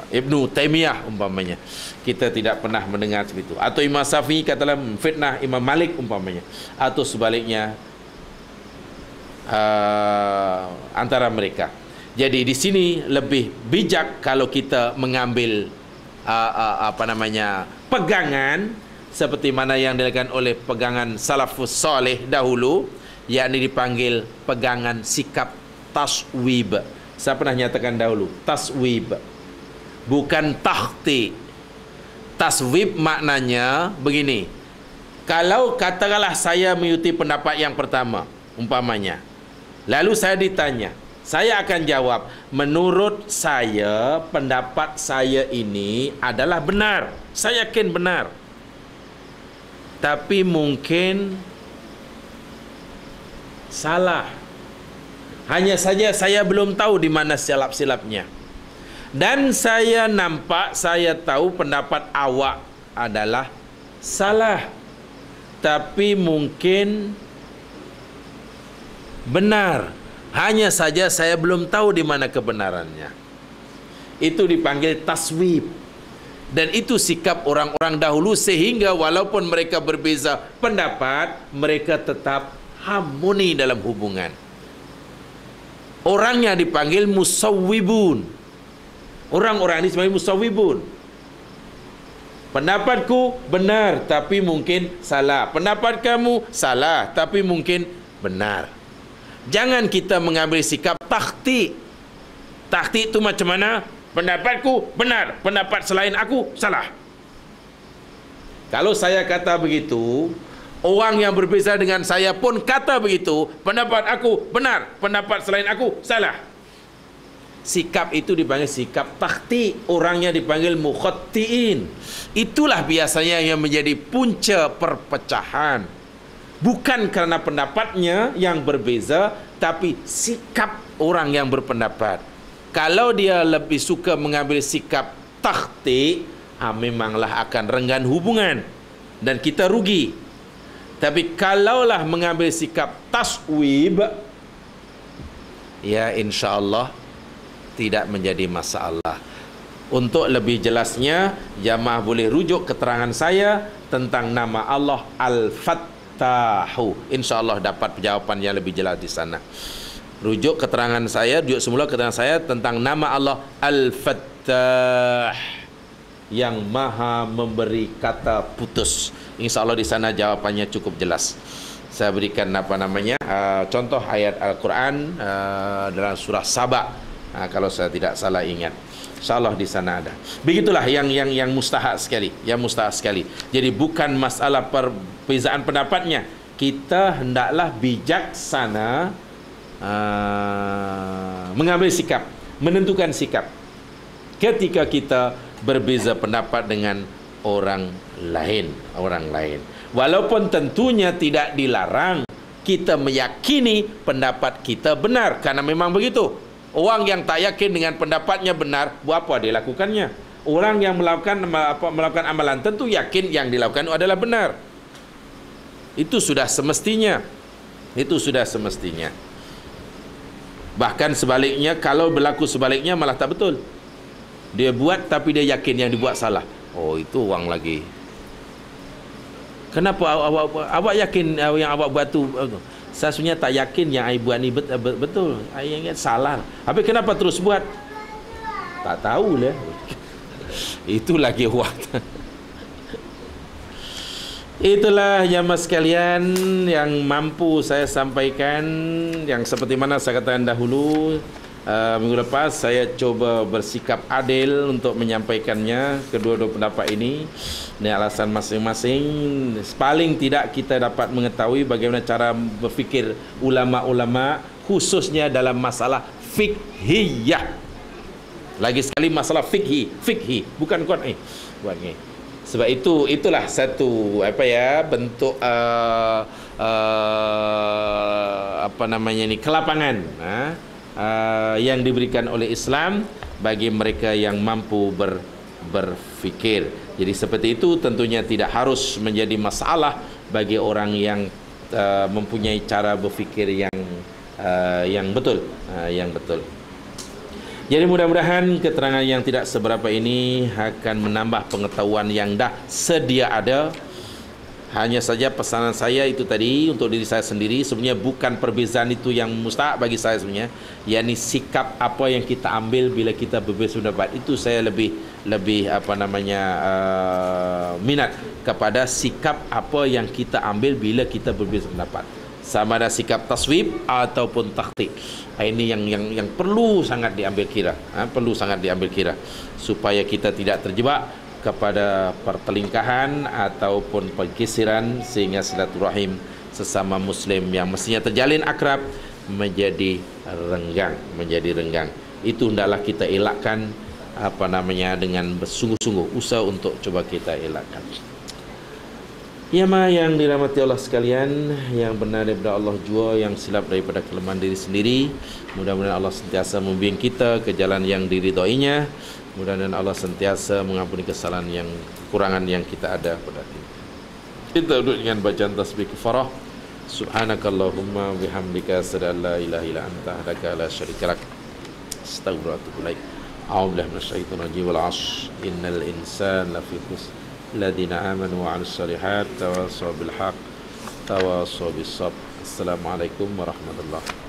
Ibnu Taimiyah umpamanya. Kita tidak pernah mendengar seperti itu. Atau Imam Syafi'i katalah fitnah Imam Malik umpamanya. Atau sebaliknya antara mereka. Jadi di sini lebih bijak kalau kita mengambil pegangan seperti mana yang dilakukan oleh pegangan salafus saleh dahulu, yakni dipanggil pegangan sikap taswib. Saya pernah nyatakan dahulu, taswib bukan tahti. Taswib maknanya begini. Kalau katakanlah saya mengikuti pendapat yang pertama umpamanya, lalu saya ditanya, saya akan jawab, menurut saya pendapat saya ini adalah benar, saya yakin benar, tapi mungkin salah. Hanya saja saya belum tahu di mana silap-silapnya. Dan saya tahu pendapat awak adalah salah, tapi mungkin benar. Hanya saja saya belum tahu di mana kebenarannya. Itu dipanggil taswib. Dan itu sikap orang-orang dahulu, sehingga walaupun mereka berbeza pendapat, mereka tetap harmoni dalam hubungan. Orangnya dipanggil musawwibun. Orang-orang ini sebenarnya musawwibun. Pendapatku benar tapi mungkin salah. Pendapat kamu salah tapi mungkin benar. Jangan kita mengambil sikap takhti. Takhti itu macam mana? Pendapatku benar, pendapat selain aku salah. Kalau saya kata begitu, orang yang berbeza dengan saya pun kata begitu, pendapat aku benar, pendapat selain aku salah. Sikap itu dipanggil sikap takhti, orangnya dipanggil mukhattiin. Itulah biasanya yang menjadi punca perpecahan. Bukan karena pendapatnya yang berbeza, tapi sikap orang yang berpendapat. Kalau dia lebih suka mengambil sikap takhti, memanglah akan renggan hubungan dan kita rugi. Tapi kalaulah mengambil sikap taswib, ya insya-Allah tidak menjadi masalah. Untuk lebih jelasnya, jamaah boleh rujuk keterangan saya tentang nama Allah Al-Fattahu. InsyaAllah dapat jawapan yang lebih jelas di sana. Rujuk keterangan saya, rujuk semula keterangan saya tentang nama Allah Al-Fattah, yang maha memberi kata putus. InsyaAllah di sana jawapannya cukup jelas. Saya berikan contoh ayat Al-Quran dalam surah Saba. Kalau saya tidak salah ingat, InsyaAllah di sana ada. Begitulah yang mustahak sekali, yang mustahak sekali. Jadi bukan masalah perbezaan pendapatnya, kita hendaklah bijaksana mengambil sikap, menentukan sikap ketika kita berbeza pendapat dengan orang lain. Walaupun tentunya tidak dilarang kita meyakini pendapat kita benar, karena memang begitu. Orang yang tak yakin dengan pendapatnya benar, buat apa dia lakukannya? Orang yang melakukan amalan tentu yakin yang dilakukan adalah benar. Itu sudah semestinya. Itu sudah semestinya. Bahkan sebaliknya, kalau berlaku sebaliknya malah tak betul. Dia buat tapi dia yakin yang dibuat salah. Oh, itu orang lagi. Kenapa awak yakin yang awak buat tu? Saya sebenarnya tak yakin yang saya buat ni betul. Saya ingat salah. Habis kenapa terus buat? Tak tahulah. Itu lagi waktu. Itulah jamaah sekalian yang mampu saya sampaikan. Yang seperti mana saya katakan dahulu, minggu lepas saya coba bersikap adil untuk menyampaikannya, kedua-dua pendapat ini. Ini alasan masing-masing. Paling tidak kita dapat mengetahui bagaimana cara berfikir ulama-ulama, khususnya dalam masalah fikhiyah. Lagi sekali masalah fikhi, bukan Quran. Buat ni. Sebab itulah satu bentuk kelapangan yang diberikan oleh Islam bagi mereka yang mampu berfikir. Jadi seperti itu tentunya tidak harus menjadi masalah bagi orang yang mempunyai cara berfikir yang betul, Jadi mudah-mudahan keterangan yang tidak seberapa ini akan menambah pengetahuan yang dah sedia ada. Hanya saja pesanan saya itu tadi untuk diri saya sendiri, sebenarnya bukan perbezaan itu yang mustahak bagi saya sebenarnya, yakni sikap apa yang kita ambil bila kita berbeza pendapat. Itu saya lebih minat kepada sikap apa yang kita ambil bila kita berbeza pendapat, sama ada sikap taswib ataupun takhti. Ini yang perlu sangat diambil kira, perlu sangat diambil kira supaya kita tidak terjebak kepada pertelingkahan ataupun pergeseran, sehingga silaturahim sesama muslim yang mestinya terjalin akrab menjadi renggang. Itu hendaklah kita elakkan dengan bersungguh-sungguh, usaha untuk coba kita elakkan. Ya ma yang dirahmati Allah sekalian, yang benar daripada Allah jua, yang silap daripada kelemahan diri sendiri, mudah-mudahan Allah sentiasa membimbing kita ke jalan yang diridhoinya. Mudah-mudahan Allah sentiasa mengampuni kesalahan yang kekurangan yang kita ada pada ini. Kita duduk dengan bacaan tasbih kafarah. Subhanakallahumma bihamdika asyhadu an la ilaha illa anta astaghfiruka la syarika lak. Astaghfiruka wa atubu ilaik. A'udzubillahi minasyaitonir rajim. Wal 'ashr innal insana lafi khusr. Alladziina aamanu wa 'amilus shalihaati tawassaw bil haqq tawassaw bis sabr. Assalamualaikum warahmatullahi wabarakatuh.